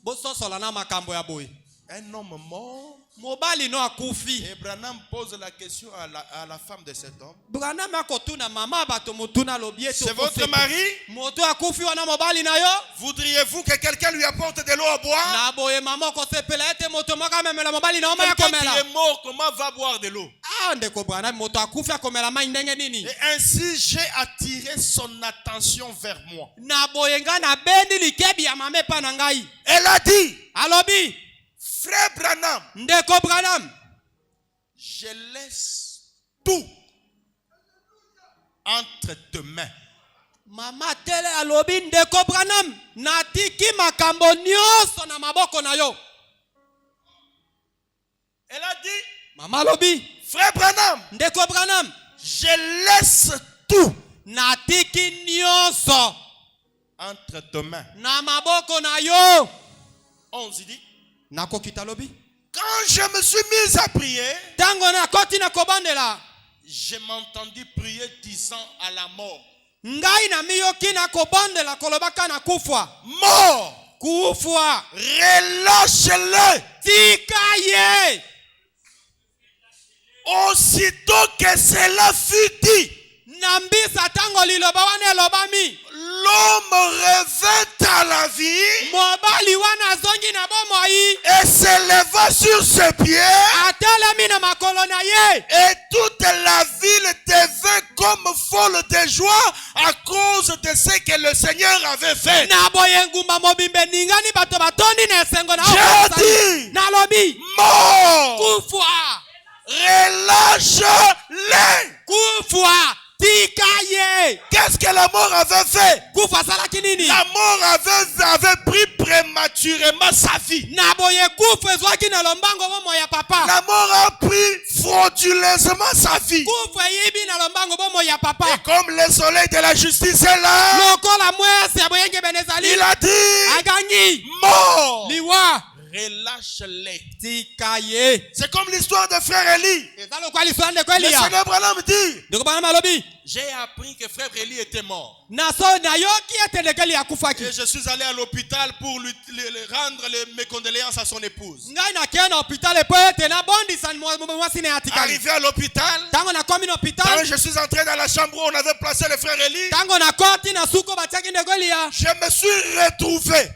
bososola na makambo ya boye. Un homme mort. Mobali no akufi. Et Branham pose la question à la femme de cet homme. Branham akotuna mama bato motuna lobi ete. C'est votre mari? Moto akufi wana mobali na yo. Voudriez-vous que quelqu'un lui apporte de l'eau à boire? Na boye mama okosepela ete moto moko amemela mobali na oma ya Quelqu'un qui komela. est mort, comment va boire de l'eau? Ah ndeko Branham moto akufi akomela mai ndenge nini? Et ainsi, j'ai attiré son attention vers moi. Na boye nga na bendi likebi ya mame pa na ngai. Elle a dit, Alobi, frère Branham, ndeko Branham, je laisse tout entre tes mains. mama tele alobi ndeko Branham, natiki makambo nyonso na maboko na yo. Elle a dit, Mama alobi, frère Branham, ndeko Branham, je laisse tout natiki nyonso entre tes mains. na maboko na yo. 11 dit, Nakokita lobi, quand je me suis mis à prier, tango na koti na kobandela, je m'entendis prier disant à la mort, ngai na miyoki na kobandela kolobaka na kufwa. mort, Kufwa, relâche-le. tika ye. Aussitôt que cela fut dit, Nambisa tango liloba wana elobami, l'homme revint à la vie mobali wana zongi na bomoi, et se leva sur ses pieds atelemi na Et toute la ville devint comme folle de joie à cause de ce que le Seigneur avait fait. J'ai dit, mort, relâche-les. Qu'est-ce que la mort avait fait? La mort avait pris prématurément sa vie. La mort a pris frauduleusement sa vie. Et comme le soleil de la justice est là, il a dit, mort, relâche-les. C'est comme l'histoire de frère Élie. Le Seigneur Branham dit, j'ai appris que frère Élie était mort. Et je suis allé à l'hôpital pour lui rendre mes condoléances à son épouse. Arrivé à l'hôpital, quand je suis entré dans la chambre où on avait placé le frère Élie, je me suis retrouvé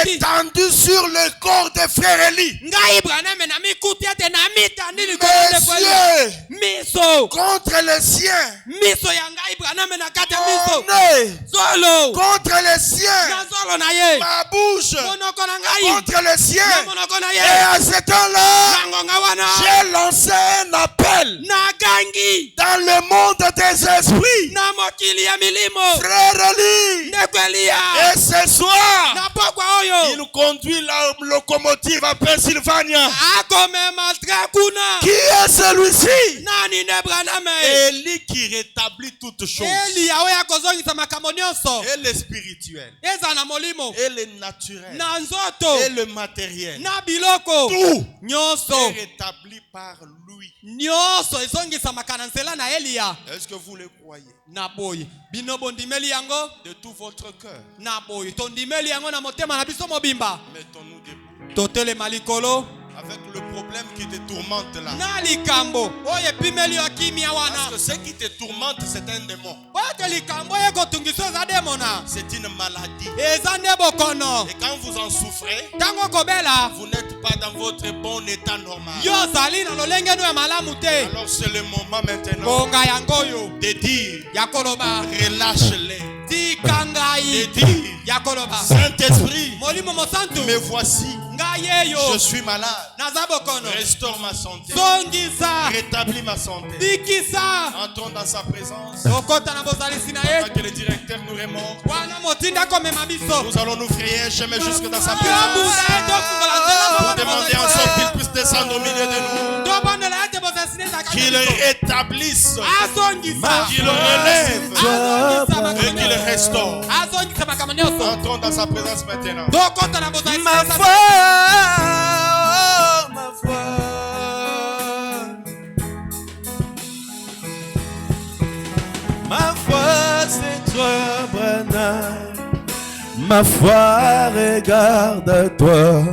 étendu sur le corps de frère Élie. Mes yeux contre les siens, mon nez contre les siens, ma bouche contre les siens. Et à ce temps-là, j'ai lancé un appel dans le monde des esprits. Frère Élie, et ce soir, il conduit la locomotive à Pennsylvania. Qui est celui-ci? Élie qui rétablit toutes choses. Et le spirituel, et le naturel, et le matériel. Tout est rétabli par lui. Est-ce que vous le croyez? De tout votre cœur. Mettons-nous debout. Avec le problème qui te tourmente là. Parce que ce qui te tourmente, c'est un démon. C'est une maladie. Et quand vous en souffrez, vous n'êtes pas dans votre bon état normal. Alors c'est le moment maintenant de dire, relâche-les. De dire, Saint-Esprit, me voici. Je suis malade. Restaure ma santé. Rétablis ma santé. Entrons dans sa présence. Que le directeur nous remonte. Nous allons nous frayer un chemin jusque dans sa présence pour demander en sorte qu'il puisse descendre au milieu de nous. Qu'il rétablisse, qu'il relève et qu'il restaure. Entrons dans sa présence maintenant. Ma foi, ma foi, ma foi, c'est toi, Branham. Ma foi, regarde-toi,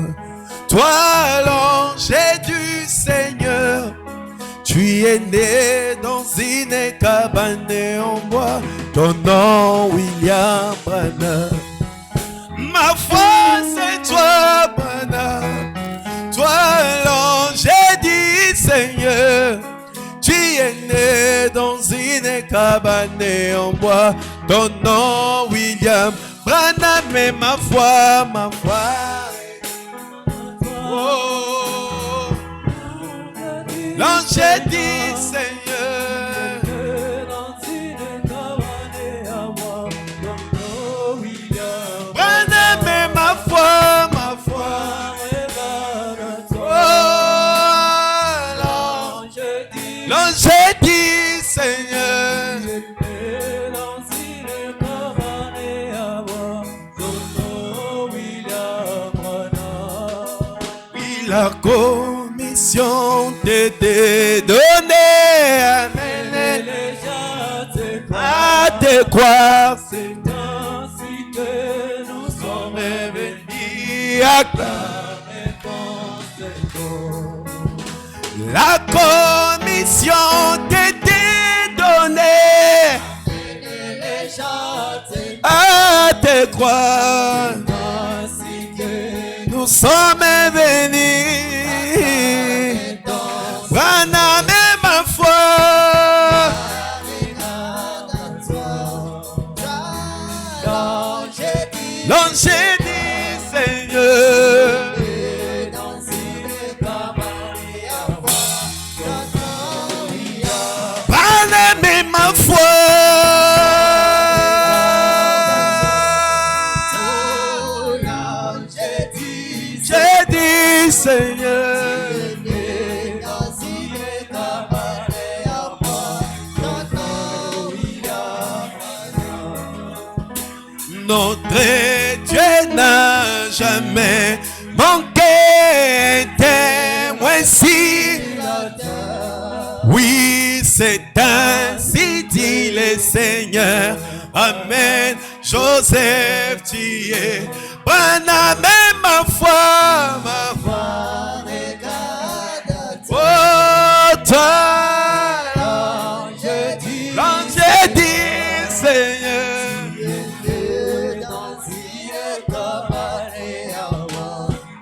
toi l'ange du Seigneur. Tu es né dans une cabane en bois, ton nom William Branham. Ma foi, c'est toi, Branham, toi l'ange du Seigneur. Tu es né dans une cabane en bois, ton nom William Branham. Mais ma foi, oh, l'ange du Seigneur. Branham, mais ma foi, oh, l'ange du Seigneur. La commission t'était donnée à te croire. C'est ainsi que nous sommes venus acclamer ton Seigneur. La commission t'était donnée à te croire. Nous sommes venus Baname ma foi. L'ange dit Seigneur. Baname ma foi. J'ai dit Seigneur. Notre Dieu n'a jamais manqué un témoin si. Oui, c'est ainsi dit le Seigneur. Amen. Joseph, tu es Baname ma foi, ma foi. Oh, toi, l'ange dit Seigneur.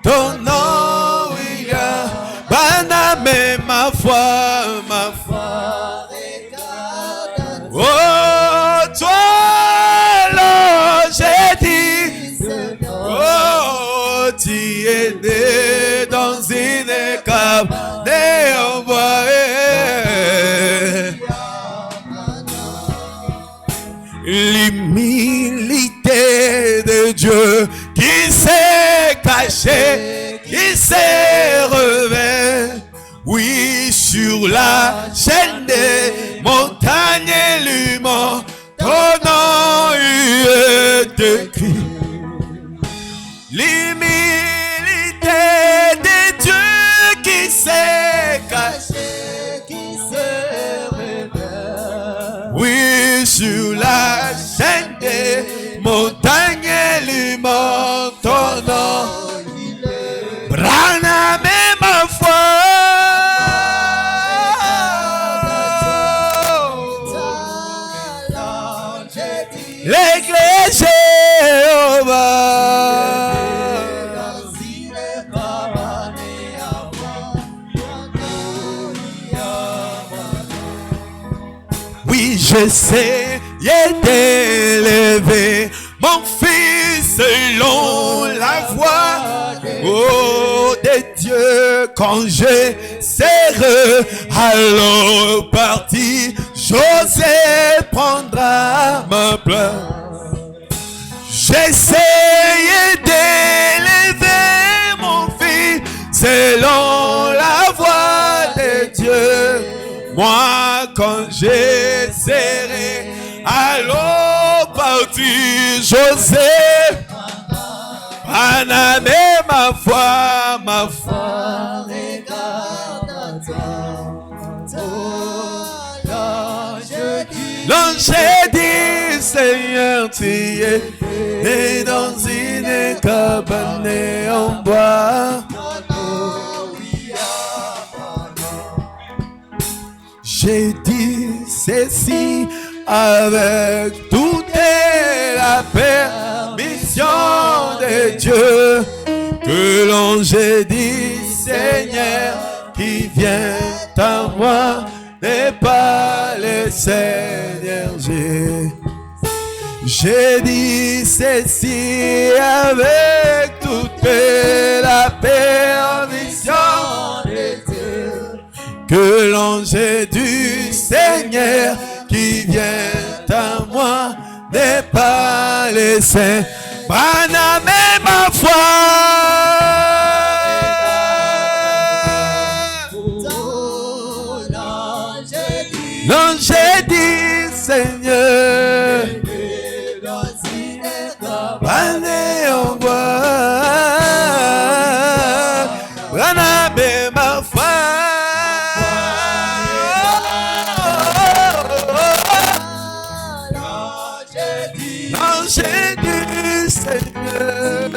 Ton nom, oui, Baname ma foi, ma foi. Oh, toi, l'ange dit, oh, tu es né dans une cabane en bois. L'humilité de Dieu qui s'est caché, qui s'est revêt. Oui, sur la chaîne des montagnes lumines, ton nom est écrit. L'humilité de Dieu qui s'est caché, qui s'est revêt. Oui, sur la chaîne des montagnes lumines, ton nom. Baname ma foi. L'église Jéhovah. Oui, j'essaie d'élever mon fils selon la voie, oh, de Dieu. Quand je serai alors parti, Joseph prendra ma place. J'essaie d'élever mon fils selon la voie de Dieu. Moi, quand je serai alors parti, Joseph, Baname ma foi, ma foi. L'ange dit Seigneur, tu es né dans une cabane en bois. J'ai dit ceci avec toute la permission de Dieu, que l'ange dit Seigneur qui vient à moi n'est pas le Seigneur. J'ai dit ceci avec toute la permission de Dieu, que l'ange du Seigneur qui vient à moi n'est pas le Seigneur. Baname ma foi. L'ange dit Seigneur, Baname en bois, Baname ma foi. L'ange du Seigneur,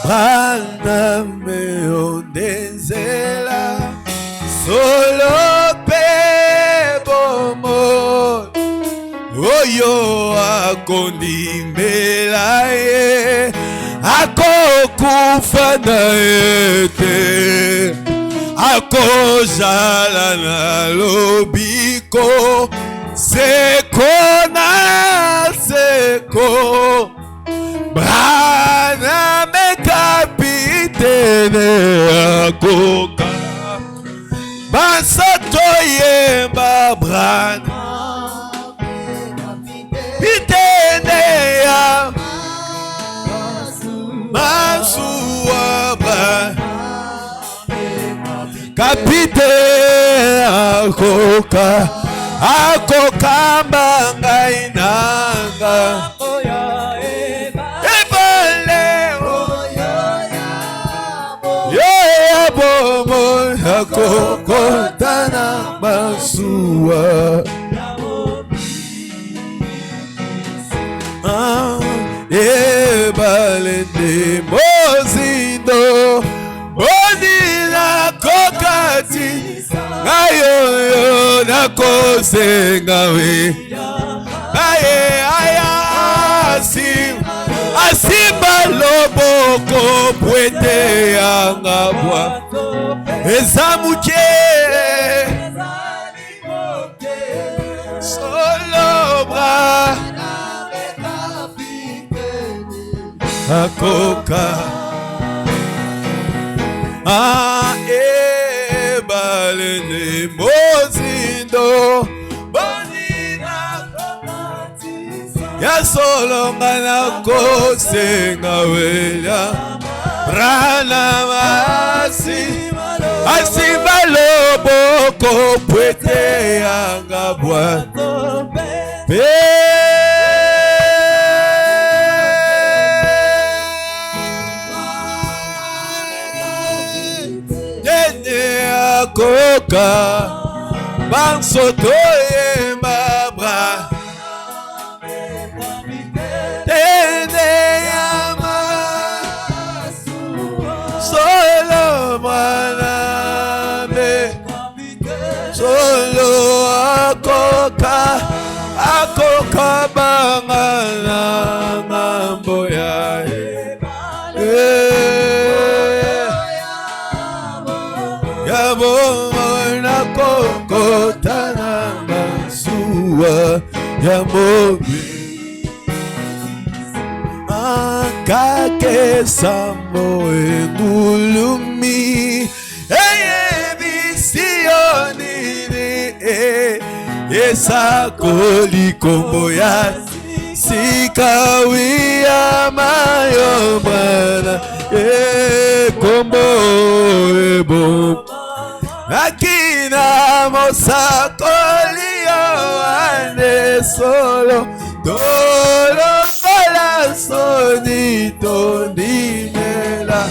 Baname ondezela solo pe bomo oyo akondimela ye akokufa na ete akozala na lobiko seko na seko Branham kapitene akoka basoto yemba Branham kapitene ya Masuwa kapitene akoka akoka mbanga inanga Bomo akokotana masuwa Ebalende mozindo Bonina kokati Ayoyo nakosengawe Aye Asimba loboko pwete yangabwa Ezamuke Solobra Akoka Ebalene mozindo Ya solonga na kosenga wela Branham asimba loboko pwete yanga bwato Dene akoka Bansoto yemba bra Solo akoka bangana mambo ya ya bomona kokota na masuwa ya mobi Kake sambo engulumi Visionini Esakoli kombo ya Sikawia mayo mana Kombo ebo Akina mosakoli yo ane solo Dolo la sonito dimela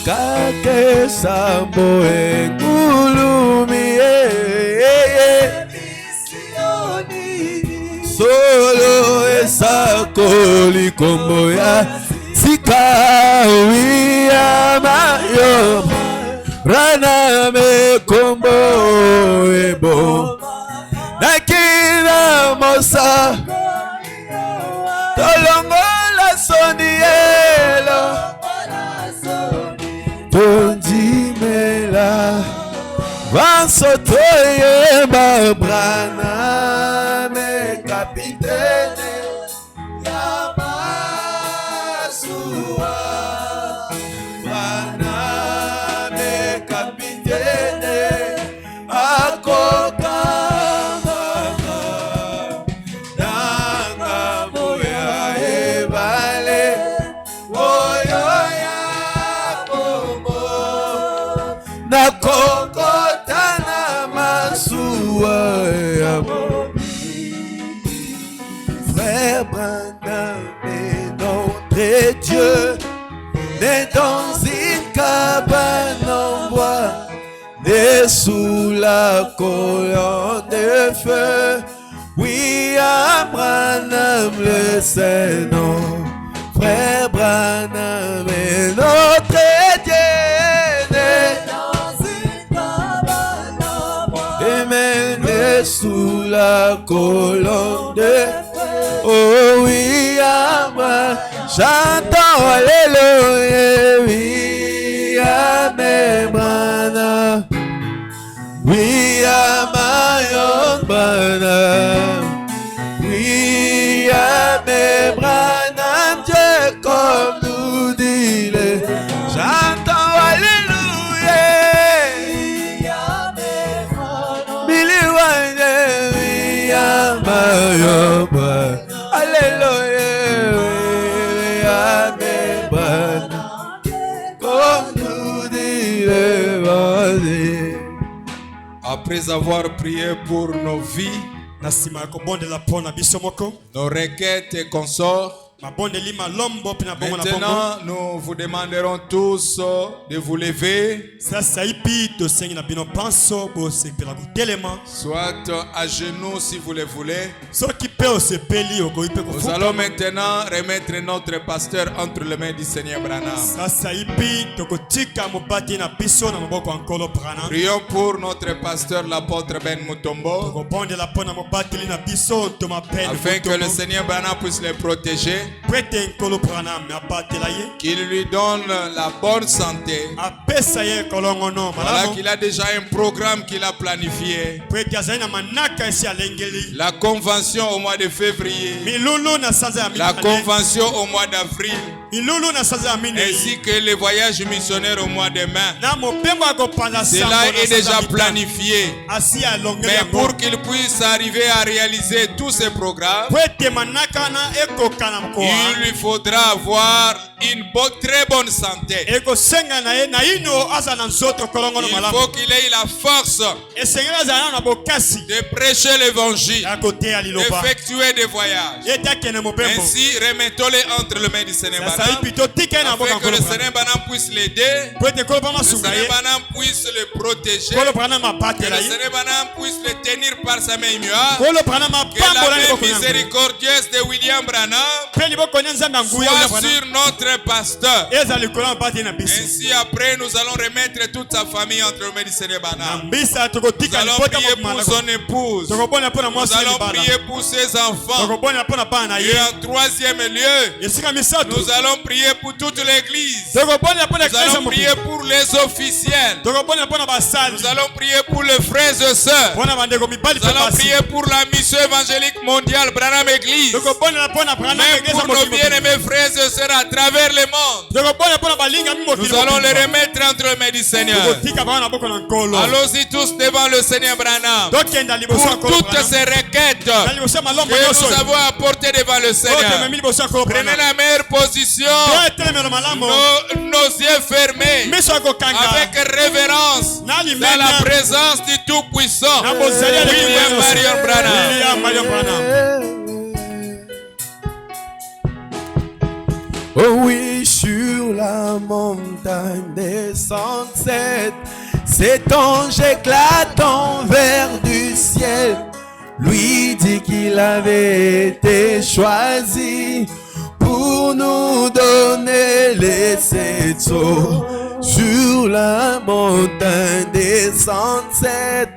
Kake sambo engulumi Solo esakoli kombo ya Sikawia mayo Rana me kombo ebo Nakina mosa Tolongola sonielo Tondimela Vansotoye Branham kapitene Yamasuwa Branham kapitene Akoka Frère Branham est notre Dieu, né dans une cabane en bois, né sous la colonne de feu. William Branham le Saint-Nom. Frère Branham est notre Dieu, né dans une cabane en bois, et né sous la colonne de feu. Oh William Chantons Alléluia, oui, Amen, Branham. Oui, Amen, Branham. Oui, Amen, Branham, Dieu comme nous dit. Chantons Alléluia, Billy Wayne, oui, Amen, Branham. Alléluia. Après avoir prié pour nos vies, nos requêtes et consorts, maintenant nous vous demanderons tous de vous lever, soit à genoux si vous le voulez. Nous allons maintenant remettre notre pasteur entre les mains du Seigneur Branham. Prions pour notre pasteur l'apôtre Ben Mutombo, afin que le Seigneur Branham puisse le protéger, qu'il lui donne la bonne santé. Voilà qu'il a déjà un programme qu'il a planifié. La convention au mois de février, la convention au mois d'avril, ainsi que les voyages missionnaires au mois de mai. Cela est déjà planifié. Mais pour qu'il puisse arriver à réaliser tous ces programmes, il lui faudra avoir une très bonne santé. Il faut qu'il ait la force de prêcher l'évangile, d'effectuer des voyages. Ainsi, remettons-les entre les mains du Seigneur Branham, afin que le Seigneur Branham puisse l'aider, le Seigneur Branham puisse le protéger, que le Seigneur Branham puisse le tenir par sa main immuable, que la main miséricordieuse de William Branham soit sur notre pasteur. Ainsi après nous allons remettre toute sa famille entre les mains du Seigneur Branham. Nous allons prier pour son épouse. Nous allons prier pour ses enfants. Et en troisième lieu, nous allons prier pour toute l'église. Nous allons prier pour les officiels. Nous allons prier pour les frères et sœurs. Nous allons prier pour la mission évangélique mondiale Branham Église. Même pour nos bien-aimés frères et sœurs à travers le monde. Nous allons les remettre entre les mains du Seigneur. Allons-y tous devant le Seigneur Branham pour toutes ces requêtes que nous avons apportées devant le Seigneur. Prenez la meilleure position, nos yeux fermés, avec révérence dans la présence du Tout-Puissant, William Marion Branham. Oh oui, sur la montagne des 107, cet ange éclatant vers du ciel lui dit qu'il avait été choisi pour nous donner les 7 eaux. Sur la montagne des 107,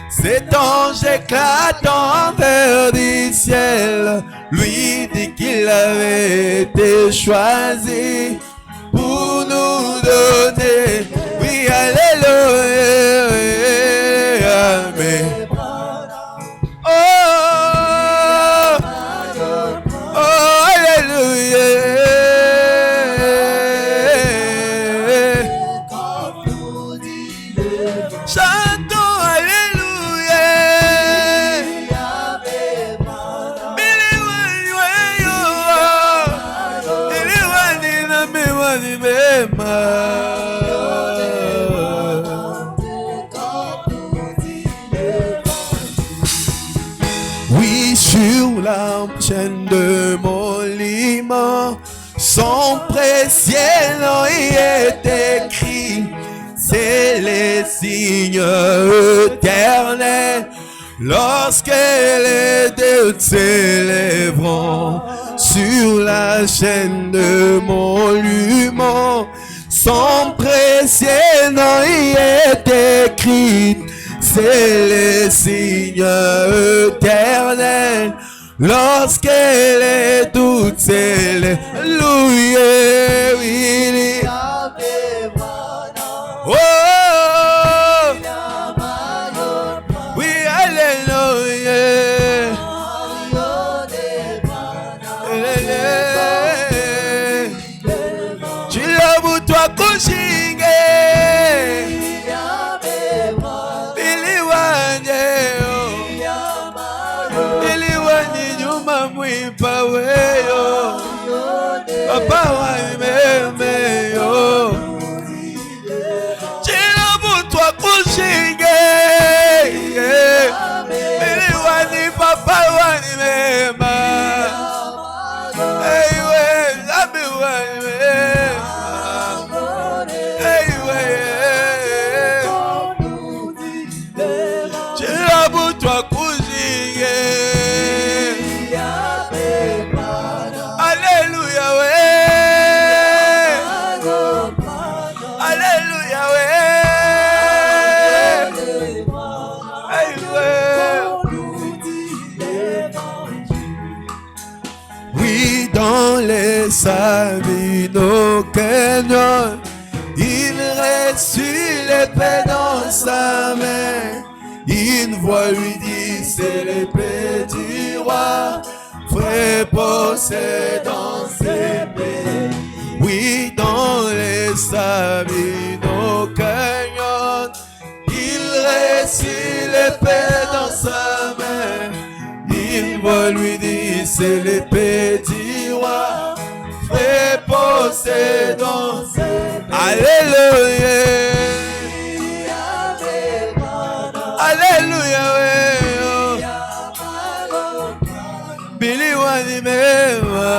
cet ange éclatant vers du ciel lui dit qu'il avait été choisi pour nous donner. Oui, alléluia, amen. Oh, alléluia. Chantons alléluia. Oui, sur la chaîne de mon liment, son précieux nom y est écrit. C'est les signes éternels lorsque les deux s'élèveront sur la chaîne de monument. Son précieux nom y est écrit. C'est les signes éternels lorsque les deux Alléluia, William. Oh, oui, Alléluia. Tu l'as pour toi couching. Papa wa meme yo chila butwa kushinge ili wani papa wani mema ewe zabi wani mema ewe chila butwa kushinge. Sa vie, nos canyons, il reçut l'épée dans sa main. Une voix lui dit, c'est l'épée du roi, frère possédant ses épées. Oui, dans les sables, nos canyons, il reçut l'épée dans sa main. Une voix lui dit, c'est l'épée du roi, frère possédant ses épées. Alléluia. Alléluia. Billy Wani Mema.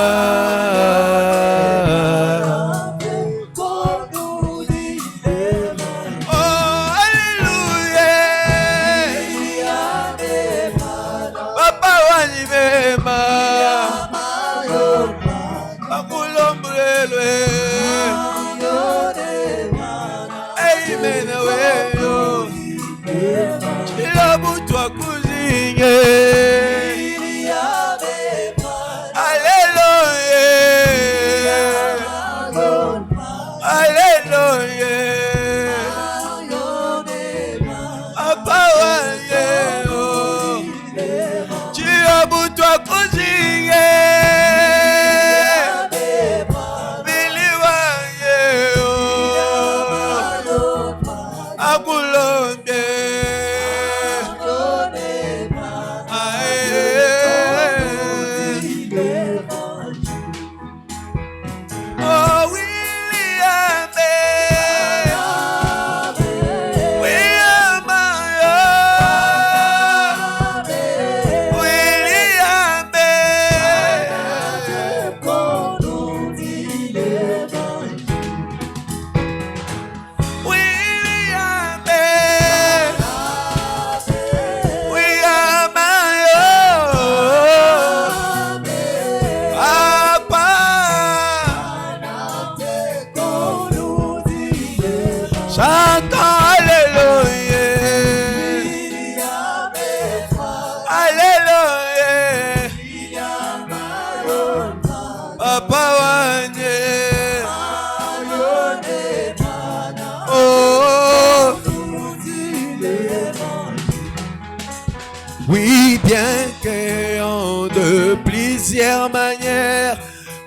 Oui, bien qu'ayant de plusieurs manières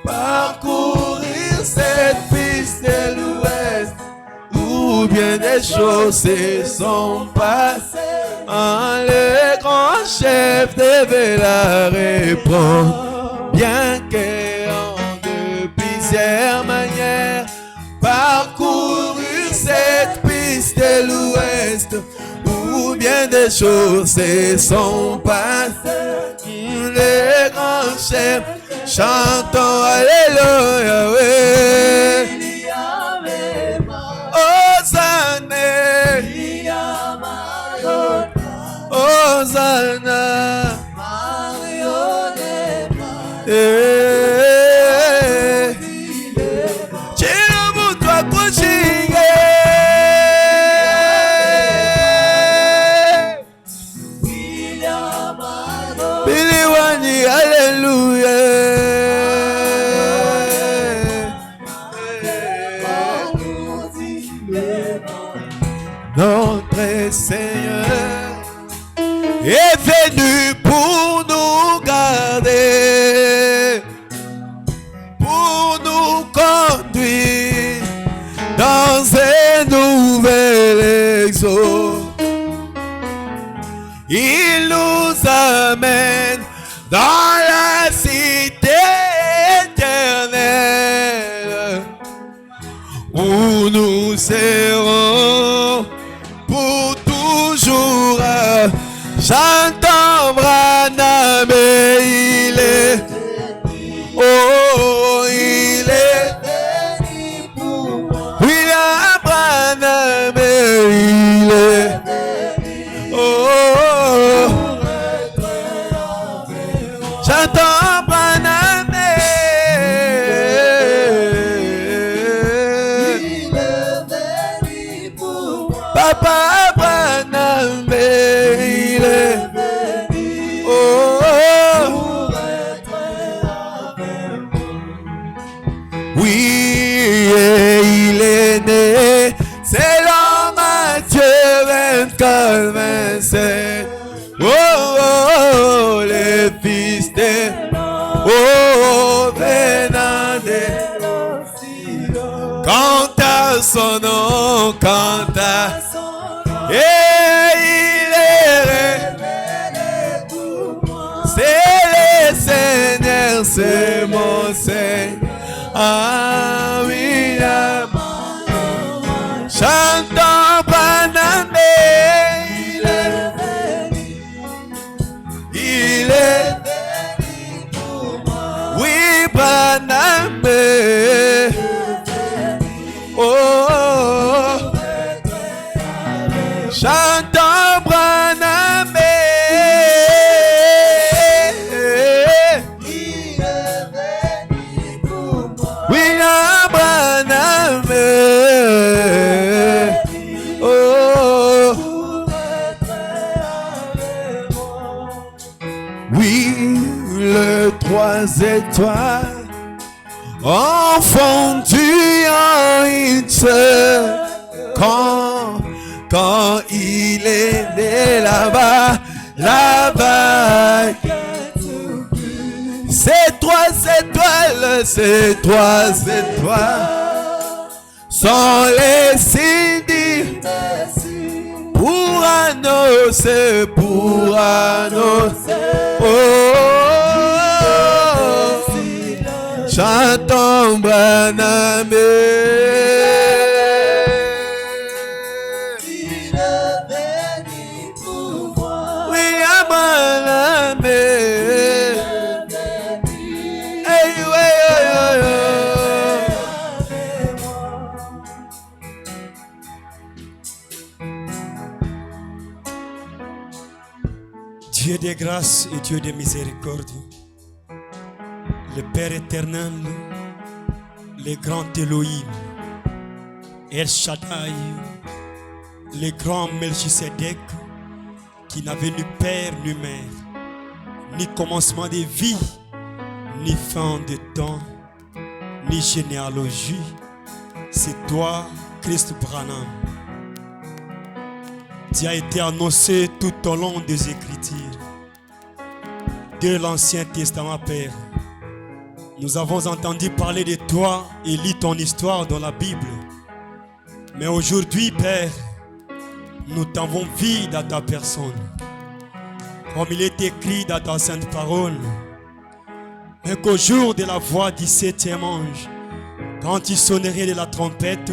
parcourir cette piste de l'ouest, où bien des choses se sont passées, le grand chef devait la répondre. Bien qu'ayant de plusieurs manières parcourir cette piste de l'ouest, où bien des choses se sont passées, les grands chefs chantons Alléluia, oui. Hosanna, Billy Wani, Alléluia. exauce. Il nous amène dans la cité éternelle où nous serons pour toujours. J'entends Branham et il est, oh, il est William Branham et il est, oh, j'entends Branham et Papa Branham et il est, oh, oui, et il est né selon Matthieu 24, 27. Oh, oh, oh, les fils de, oh, venant de, quant à son nom, quant à, et il est révélé pour moi. C'est le Seigneur, c'est mon Seigneur. Ah oui, j'entends Branham, il est venu pour moi. Oui, Branham, oh, j'entends Branham, William Branham, oh, oui, le 3 étoiles ont fondu en une seule quand il est né là-bas, là-bas. Ces 3 étoiles sont les signes pour annoncer, oh, j'entends Branham, il est venu pour moi. William Branham, Dieu de grâce et Dieu de miséricorde, le Père éternel, le grand Elohim, El Shaddai, le grand Melchisedec, qui n'avait ni père ni mère, ni commencement de vie, ni fin de temps, ni généalogie, c'est toi, Christ Branham. Tu as été annoncé tout au long des Écritures de l'Ancien Testament, Père. Nous avons entendu parler de toi et lu ton histoire dans la Bible. Mais aujourd'hui, Père, nous t'avons vu dans ta personne. Comme il est écrit dans ta sainte parole, mais qu'au jour de la voix du 7e ange, quand il sonnerait de la trompette,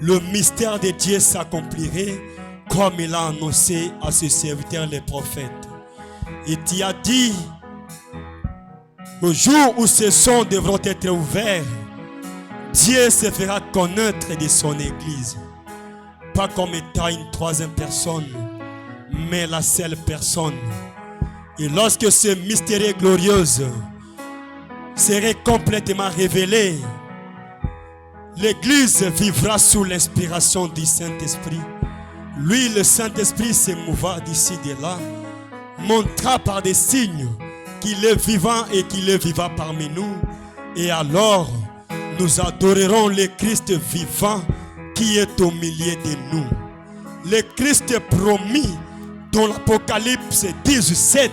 le mystère de Dieu s'accomplirait comme il a annoncé à ses serviteurs les prophètes. Et tu as dit, au jour où ces sons devront être ouverts, Dieu se fera connaître de son Église. Pas comme étant une troisième personne, mais la seule personne. Et lorsque ce mystère glorieux serait complètement révélé, l'Église vivra sous l'inspiration du Saint-Esprit. Lui, le Saint-Esprit, s'émouvra d'ici et de là, montrera par des signes qu'il est vivant et qu'il est vivant parmi nous. Et alors, nous adorerons le Christ vivant qui est au milieu de nous. Le Christ promis dans l'Apocalypse 17,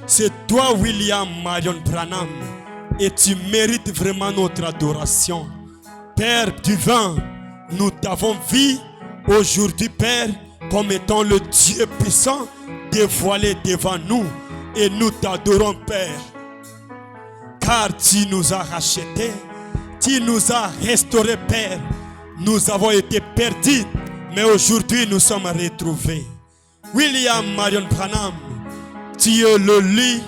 c'est toi, William Marion Branham, et tu mérites vraiment notre adoration. Père divin, nous t'avons vu aujourd'hui, Père, comme étant le Dieu puissant dévoilé devant nous. Et nous t'adorons, Père, car tu nous as rachetés, tu nous as restaurés, Père. Nous avons été perdus, mais aujourd'hui nous sommes retrouvés. William Marion Branham, tu es le lit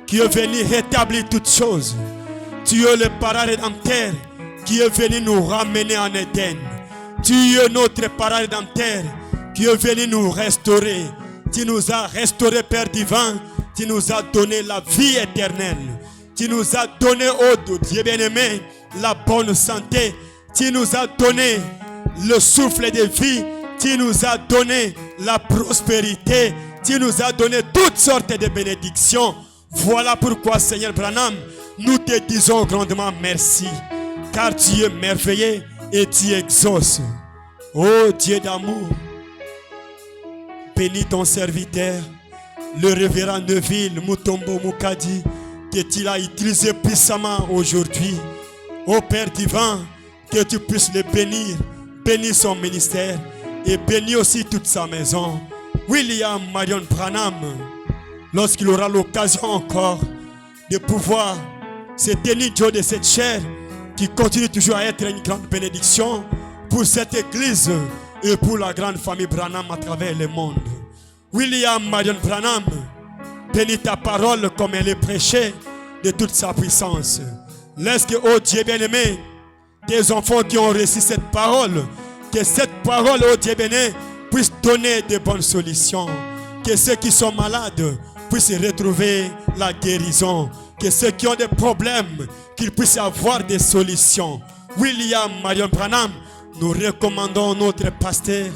qui est venu rétablir toutes choses. Tu es le parent rédempteur qui est venu nous ramener en Éden. Tu es notre parent rédempteur qui est venu nous restaurer. Tu nous as restaurés, Père divin. Tu nous as donné la vie éternelle. Tu nous as donné, oh Dieu bien-aimé, la bonne santé. Tu nous as donné le souffle de vie. Tu nous as donné la prospérité. Tu nous as donné toutes sortes de bénédictions. Voilà pourquoi, Seigneur Branham, nous te disons grandement merci. Car tu es merveilleux et tu exauces. Oh Dieu d'amour, bénis ton serviteur, le révérend Neville Mutombo Mukadi, que tu l'as utilisé puissamment aujourd'hui. Oh Père divin, que tu puisses le bénir, bénis son ministère et bénis aussi toute sa maison. William Marion Branham, lorsqu'il aura l'occasion encore de pouvoir se tenir jour de cette chair qui continue toujours à être une grande bénédiction pour cette église et pour la grande famille Branham à travers le monde. William Marion Branham, bénis ta parole comme elle est prêchée de toute sa puissance. Laisse que, oh Dieu bien-aimé, tes enfants qui ont reçu cette parole, que cette parole, oh Dieu bien-aimé, puisse donner de bonnes solutions. Que ceux qui sont malades puissent retrouver la guérison. Que ceux qui ont des problèmes, qu'ils puissent avoir des solutions. William Marion Branham, nous recommandons notre pasteur,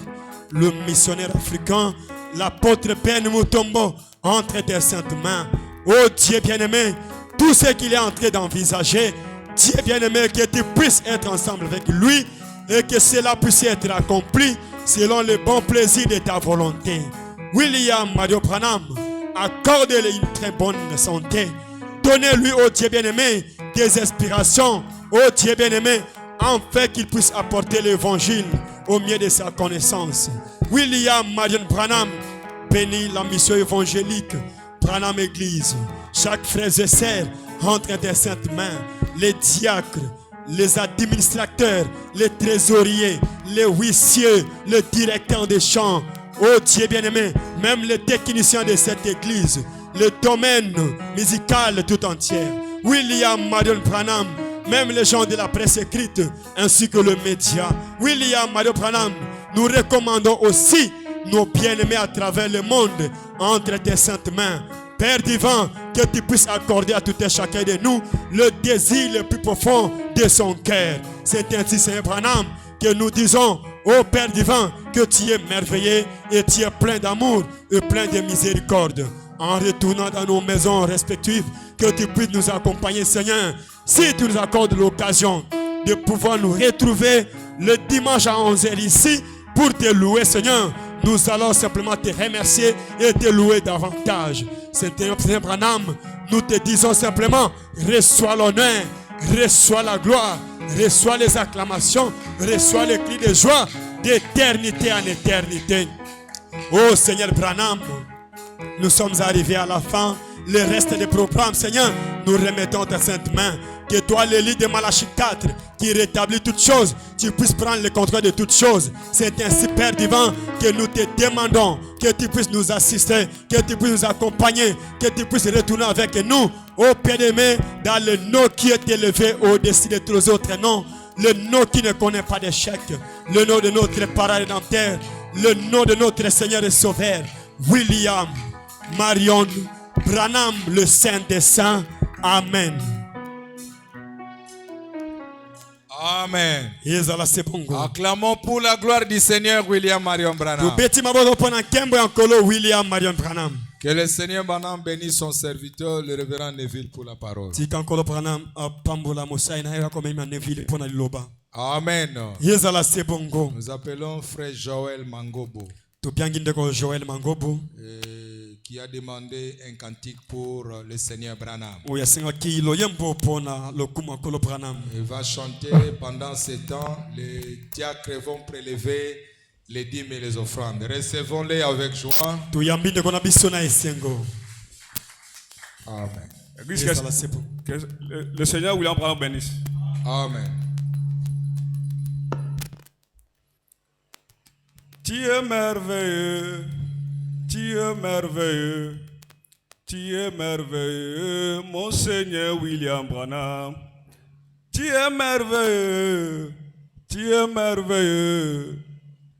le missionnaire africain, l'apôtre Ben Mutombo, entre tes saintes mains. Oh Dieu bien-aimé, tout ce qu'il est en train d'envisager, Dieu bien-aimé, que tu puisses être ensemble avec lui et que cela puisse être accompli selon le bon plaisir de ta volonté. William Marion Branham, accorde-lui une très bonne santé. Donnez-lui, oh Dieu bien-aimé, des inspirations, oh Dieu bien-aimé, afin qu'il puisse apporter l'évangile au milieu de sa connaissance. William Marion Branham, bénis la mission évangélique Branham Église. Chaque frère et sœur entre tes saintes mains. Les diacres, les administrateurs, les trésoriers, les huissiers, le directeur des chants. Oh Dieu bien-aimé, même les techniciens de cette église, le domaine musical tout entier. William Marion Branham, même les gens de la presse écrite ainsi que le média. William Marion Branham, nous recommandons aussi nos bien-aimés à travers le monde entre tes saintes mains. Père divin, que tu puisses accorder à tout et chacun de nous le désir le plus profond de son cœur. C'est ainsi, Seigneur Branham, que nous disons, ô Père divin, que tu es merveilleux et tu es plein d'amour et plein de miséricorde. En retournant dans nos maisons respectives, que tu puisses nous accompagner, Seigneur. Si tu nous accordes l'occasion de pouvoir nous retrouver le dimanche à 11h ici pour te louer, Seigneur, nous allons simplement te remercier et te louer davantage. Seigneur Branham, nous te disons simplement, reçois l'honneur, reçois la gloire, reçois les acclamations, reçois les cris de joie d'éternité en éternité. Oh Seigneur Branham, nous sommes arrivés à la fin. Le reste des programmes, Seigneur, nous remettons ta sainte main. Que toi, le lit de Malachie 4, qui rétablit toutes choses, tu puisses prendre le contrôle de toutes choses. C'est ainsi, Père divin, que nous te demandons que tu puisses nous assister, que tu puisses nous accompagner, que tu puisses retourner avec nous, ô Père aimé, dans le nom qui est élevé au-dessus de tous les autres noms, le nom qui ne connaît pas d'échec, le nom de notre parent rédempteur, le nom de notre Seigneur et Sauveur, William Marion Branham, le Saint des Saints. Amen. Amen. Acclamons pour la gloire du Seigneur William Marion Branham. Que le Seigneur Branham bénisse son serviteur, le révérend Neville, pour la parole. Amen. Nous appelons frère Joël Mangobo. qui a demandé un cantique pour le Seigneur Branham. Il va chanter pendant ce temps. Les diacres vont prélever les dîmes et les offrandes. Recevons-les avec joie. Amen. Que le Seigneur William Branham bénisse. Amen. Tu es merveilleux, tu es merveilleux, tu es merveilleux, mon Seigneur William Branham. Tu es merveilleux, tu es merveilleux,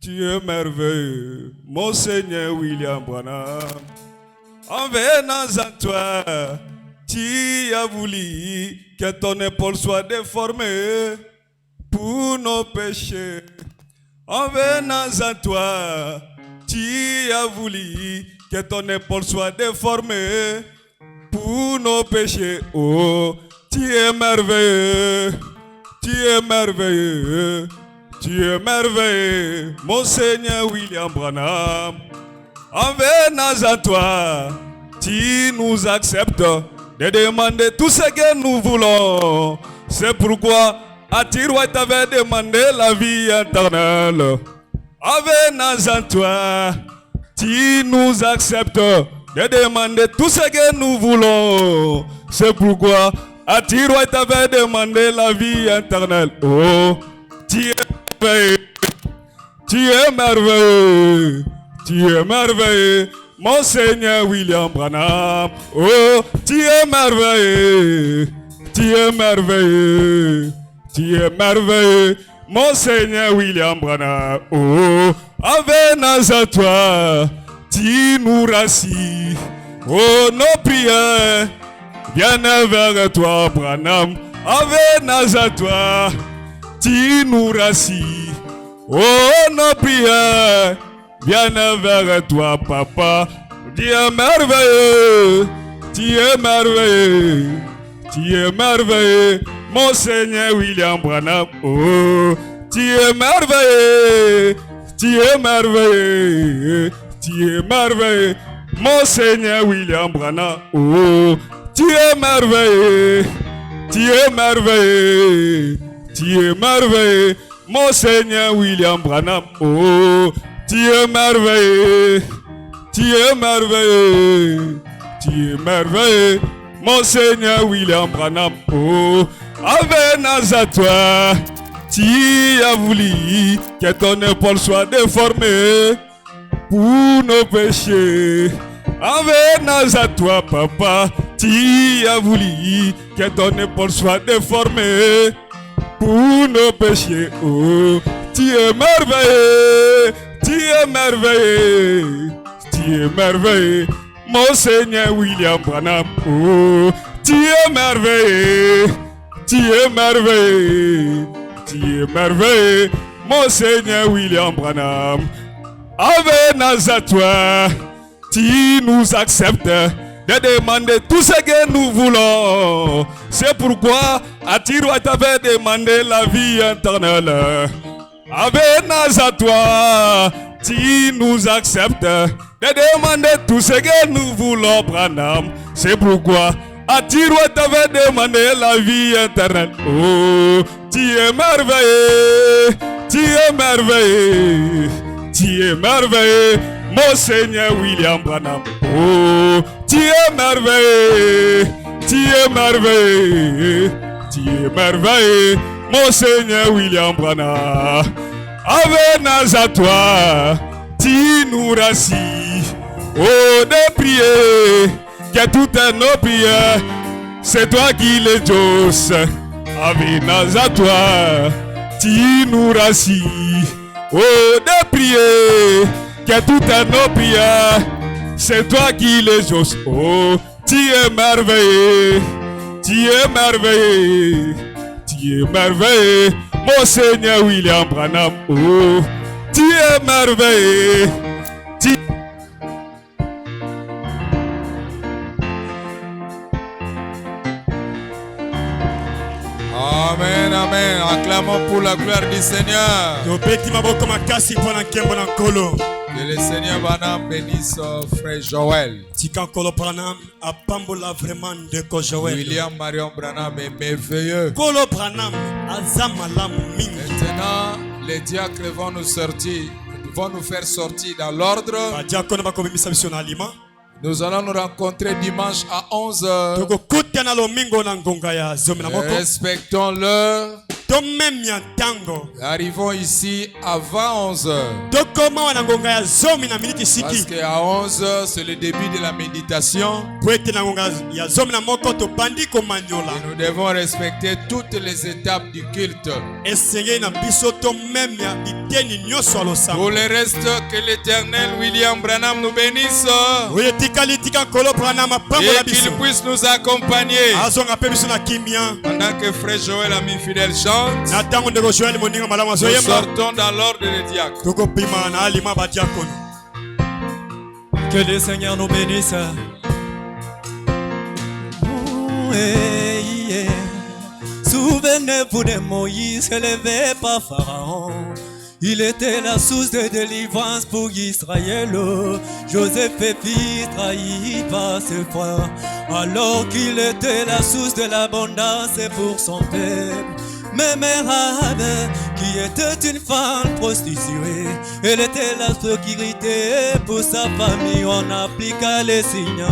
tu es merveilleux, mon Seigneur William Branham. En venant à toi, tu as voulu que ton épaule soit déformée pour nos péchés. En venant à toi, tu as voulu que ton épaule soit déformée pour nos péchés. Oh, tu es merveilleux, tu es merveilleux, tu es merveilleux, mon Seigneur William Branham. En venant à toi, tu nous acceptes de demander tout ce que nous voulons. C'est pourquoi à Tiroua t'avais demandé la vie éternelle. En venant à toi, tu nous acceptes de demander tout ce que nous voulons. C'est pourquoi à Tiroua t'avais demandé la vie éternelle. Oh, tu es merveilleux, tu es merveilleux, tu es merveilleux, mon Seigneur William Branham. Oh, tu es merveilleux, tu es merveilleux, tu es merveilleux, mon Seigneur William Branham. Oh, en venant à toi, tu nous rassis. Oh, nos prières viennent vers toi, Branham. En venant à toi, tu nous rassis. Oh, nos prières viennent vers toi, Papa. Tu es merveilleux, tu es merveilleux, tu es merveilleux, mon Seigneur William Branham. Oh, tu es merveilleux, tu es merveilleux, tu es merveilleux, mon Seigneur William Branham. Oh, tu es merveilleux, tu es merveilleux, tu es merveilleux, mon Seigneur William Branham. Oh, tu es merveilleux, tu es merveilleux, tu es merveilleux, mon Seigneur William Branham. Oh, en venant à toi, tu as voulu que ton épaule soit déformée pour nos péchés. En venant à toi, Papa, tu as voulu que ton épaule soit déformée pour nos péchés. Oh, tu es merveilleux, tu es merveilleux, tu es merveilleux, mon Seigneur William Branham. Oh, tu es merveilleux, tu es merveilleux, tu es merveilleux, mon Seigneur William Branham. En venant à toi, tu nous acceptes de demander tout ce que nous voulons. C'est pourquoi à Tiroua t'avais demandé la vie éternelle. En venant à toi, tu nous acceptes de demander tout ce que nous voulons, Branham. C'est pourquoi à Tiroua t'avais demandé la vie éternelle. Oh, tu es merveilleux, tu es merveilleux, tu es merveilleux, mon Seigneur William Branham. Oh, tu es merveilleux, tu es merveilleux, tu es merveilleux, mon Seigneur William Branham. En venant à toi, tu nous rassis. Oh, de prier, que toutes nos prières, c'est toi qui les doses. En venant à toi, tu nous rassis. Oh, de prier, que toutes nos prières, c'est toi qui les oses. Oh, tu es merveilleux, tu es merveilleux, tu es merveilleux, mon Seigneur William Branham. Oh, tu es merveilleux. Amen, amen. Acclamons pour la gloire du Seigneur. Que le Seigneur Banam bénisse frère Joël. William Marion Branham est merveilleux. Maintenant, les diacres vont nous faire sortir dans l'ordre. Nous allons nous rencontrer dimanche à 11h. Respectons l'heure. Arrivons ici avant 11h. Parce qu'à 11h, c'est le début de la méditation. Et nous devons respecter toutes les étapes du culte. Pour le reste, que l'Éternel William Branham nous bénisse. Et qu'il puisse nous accompagner. Pendant que frère Joël, ami fidèle, chante, nous sortons dans l'ordre des diacres. Que le Seigneur nous bénisse. Souvenez-vous de Moïse élevé par Pharaon. Il était la source de délivrance pour Israël. Joseph est fils trahi par ses frères, alors qu'il était la source de l'abondance pour son peuple. Mais Merab, qui était une femme prostituée, elle était la sécurité pour sa famille. On appliqua les signes.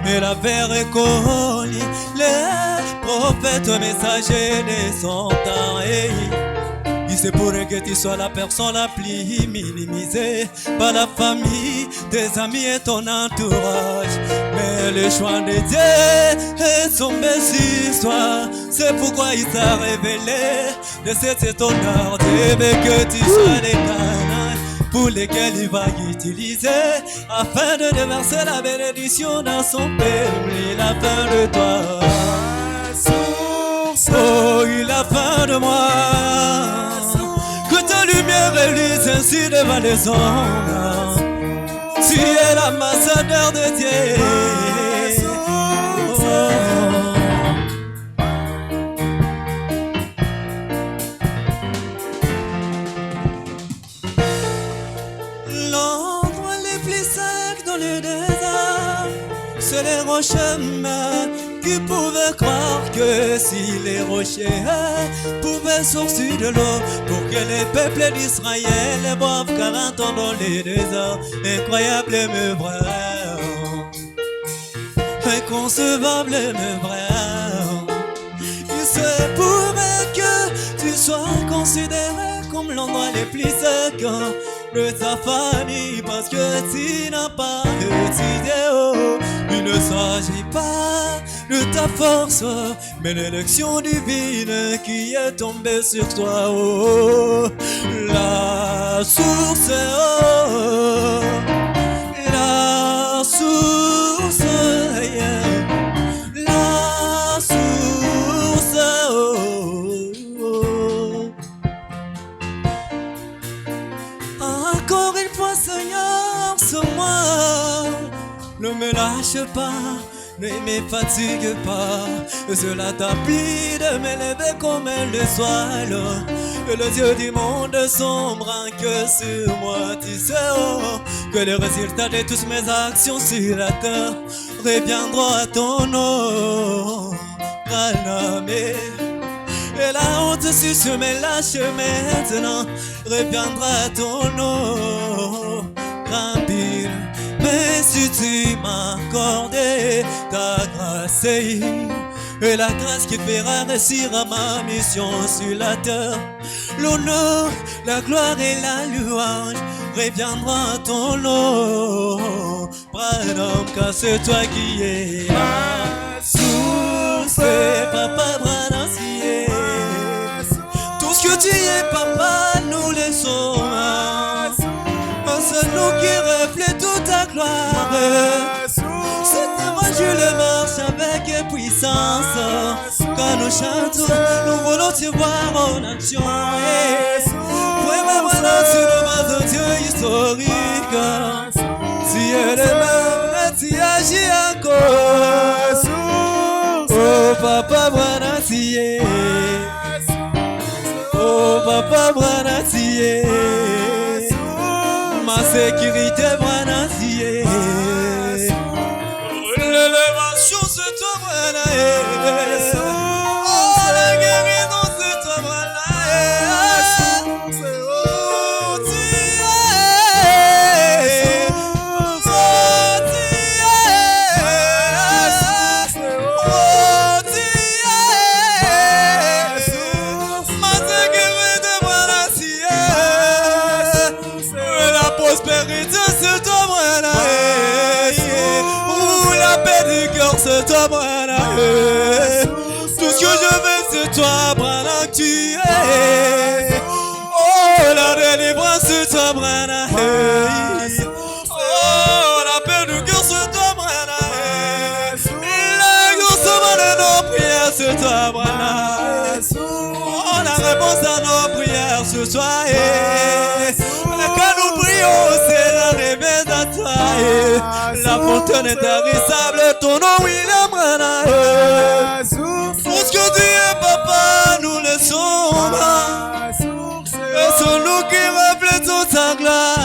Elle avait reconnu les prophètes messagers de son temps. C'est pour que tu sois la personne la plus minimisée par la famille, tes amis et ton entourage. Mais le choix de Dieu est tombé sur toi. C'est pourquoi il t'a révélé de cet étonnant Dieu que tu sois les canaux pour lesquels il va utiliser afin de déverser la bénédiction dans son peuple. Il a faim de toi. Oh, il a faim de moi. Que ta lumière élise ainsi devant les hommes. Tu es l'ambassadeur de Dieu. L'endroit les plus secs dans le désert, c'est les rochers qui pouvaient croire que si les rochers pouvaient sortir de l'eau pour que les peuples d'Israël boivent 40 ans dans les déserts. Incroyable mais vrai, inconcevable mais vrai. Il se pouvait que tu sois considéré comme l'endroit le plus sec de ta famille parce que tu n'as pas étudié. Il ne s'agit pas de ta force, mais l'élection divine qui est tombée sur toi. Oh, la source, oh, la source, yeah, la source, oh, oh. Encore une fois, Seigneur, sur moi. Ne me lâche pas, ne me fatigue pas. Cela t'a pris de m'élever comme le soil. Que les yeux du monde sombrent que sur moi. Tu sais oh, que les résultats de toutes mes actions sur la terre reviendront à ton nom. Et la honte sur mes lâches maintenant reviendra à ton nom. Rapide. Mais si tu m'as accordé ta grâce et la grâce qui fera réussir à ma mission sur la terre, l'honneur, la gloire et la louange reviendront à ton nom. Branham, car c'est toi qui es ma source. Papa Branham, qui est tout ce que tu es, papa, nous le sommes. C'est nous qui reflète toute ta gloire. Cet évangile marche avec puissance. Quand nous chantons, nous voulons te voir en action. Vraiment, voilà, tu nous vas de Dieu historique. Tu es le même, tu agis encore. Oh, papa, voilà, tu es. Branazié. Ma sécurité Branazié. L'élévation c'est toi Branazié. Oh la guérison c'est toi Branazié. C'est toi, Brana. Tout ce que je veux, c'est toi, Brana, que tu es. Oh, la délivrance, c'est toi, Brana. Oh, la paix du cœur, c'est toi, Brana. L'exaucement de nos prières, c'est toi, Brana. Oh, la réponse à nos prières, c'est toi. Quand nous prions, c'est la réponse à toi. La fontaine est tarissable, ton nom, oui, la Brana. Pour ce que tu es, papa, nous le sommes. Et c'est nous qui reflétons ta gloire.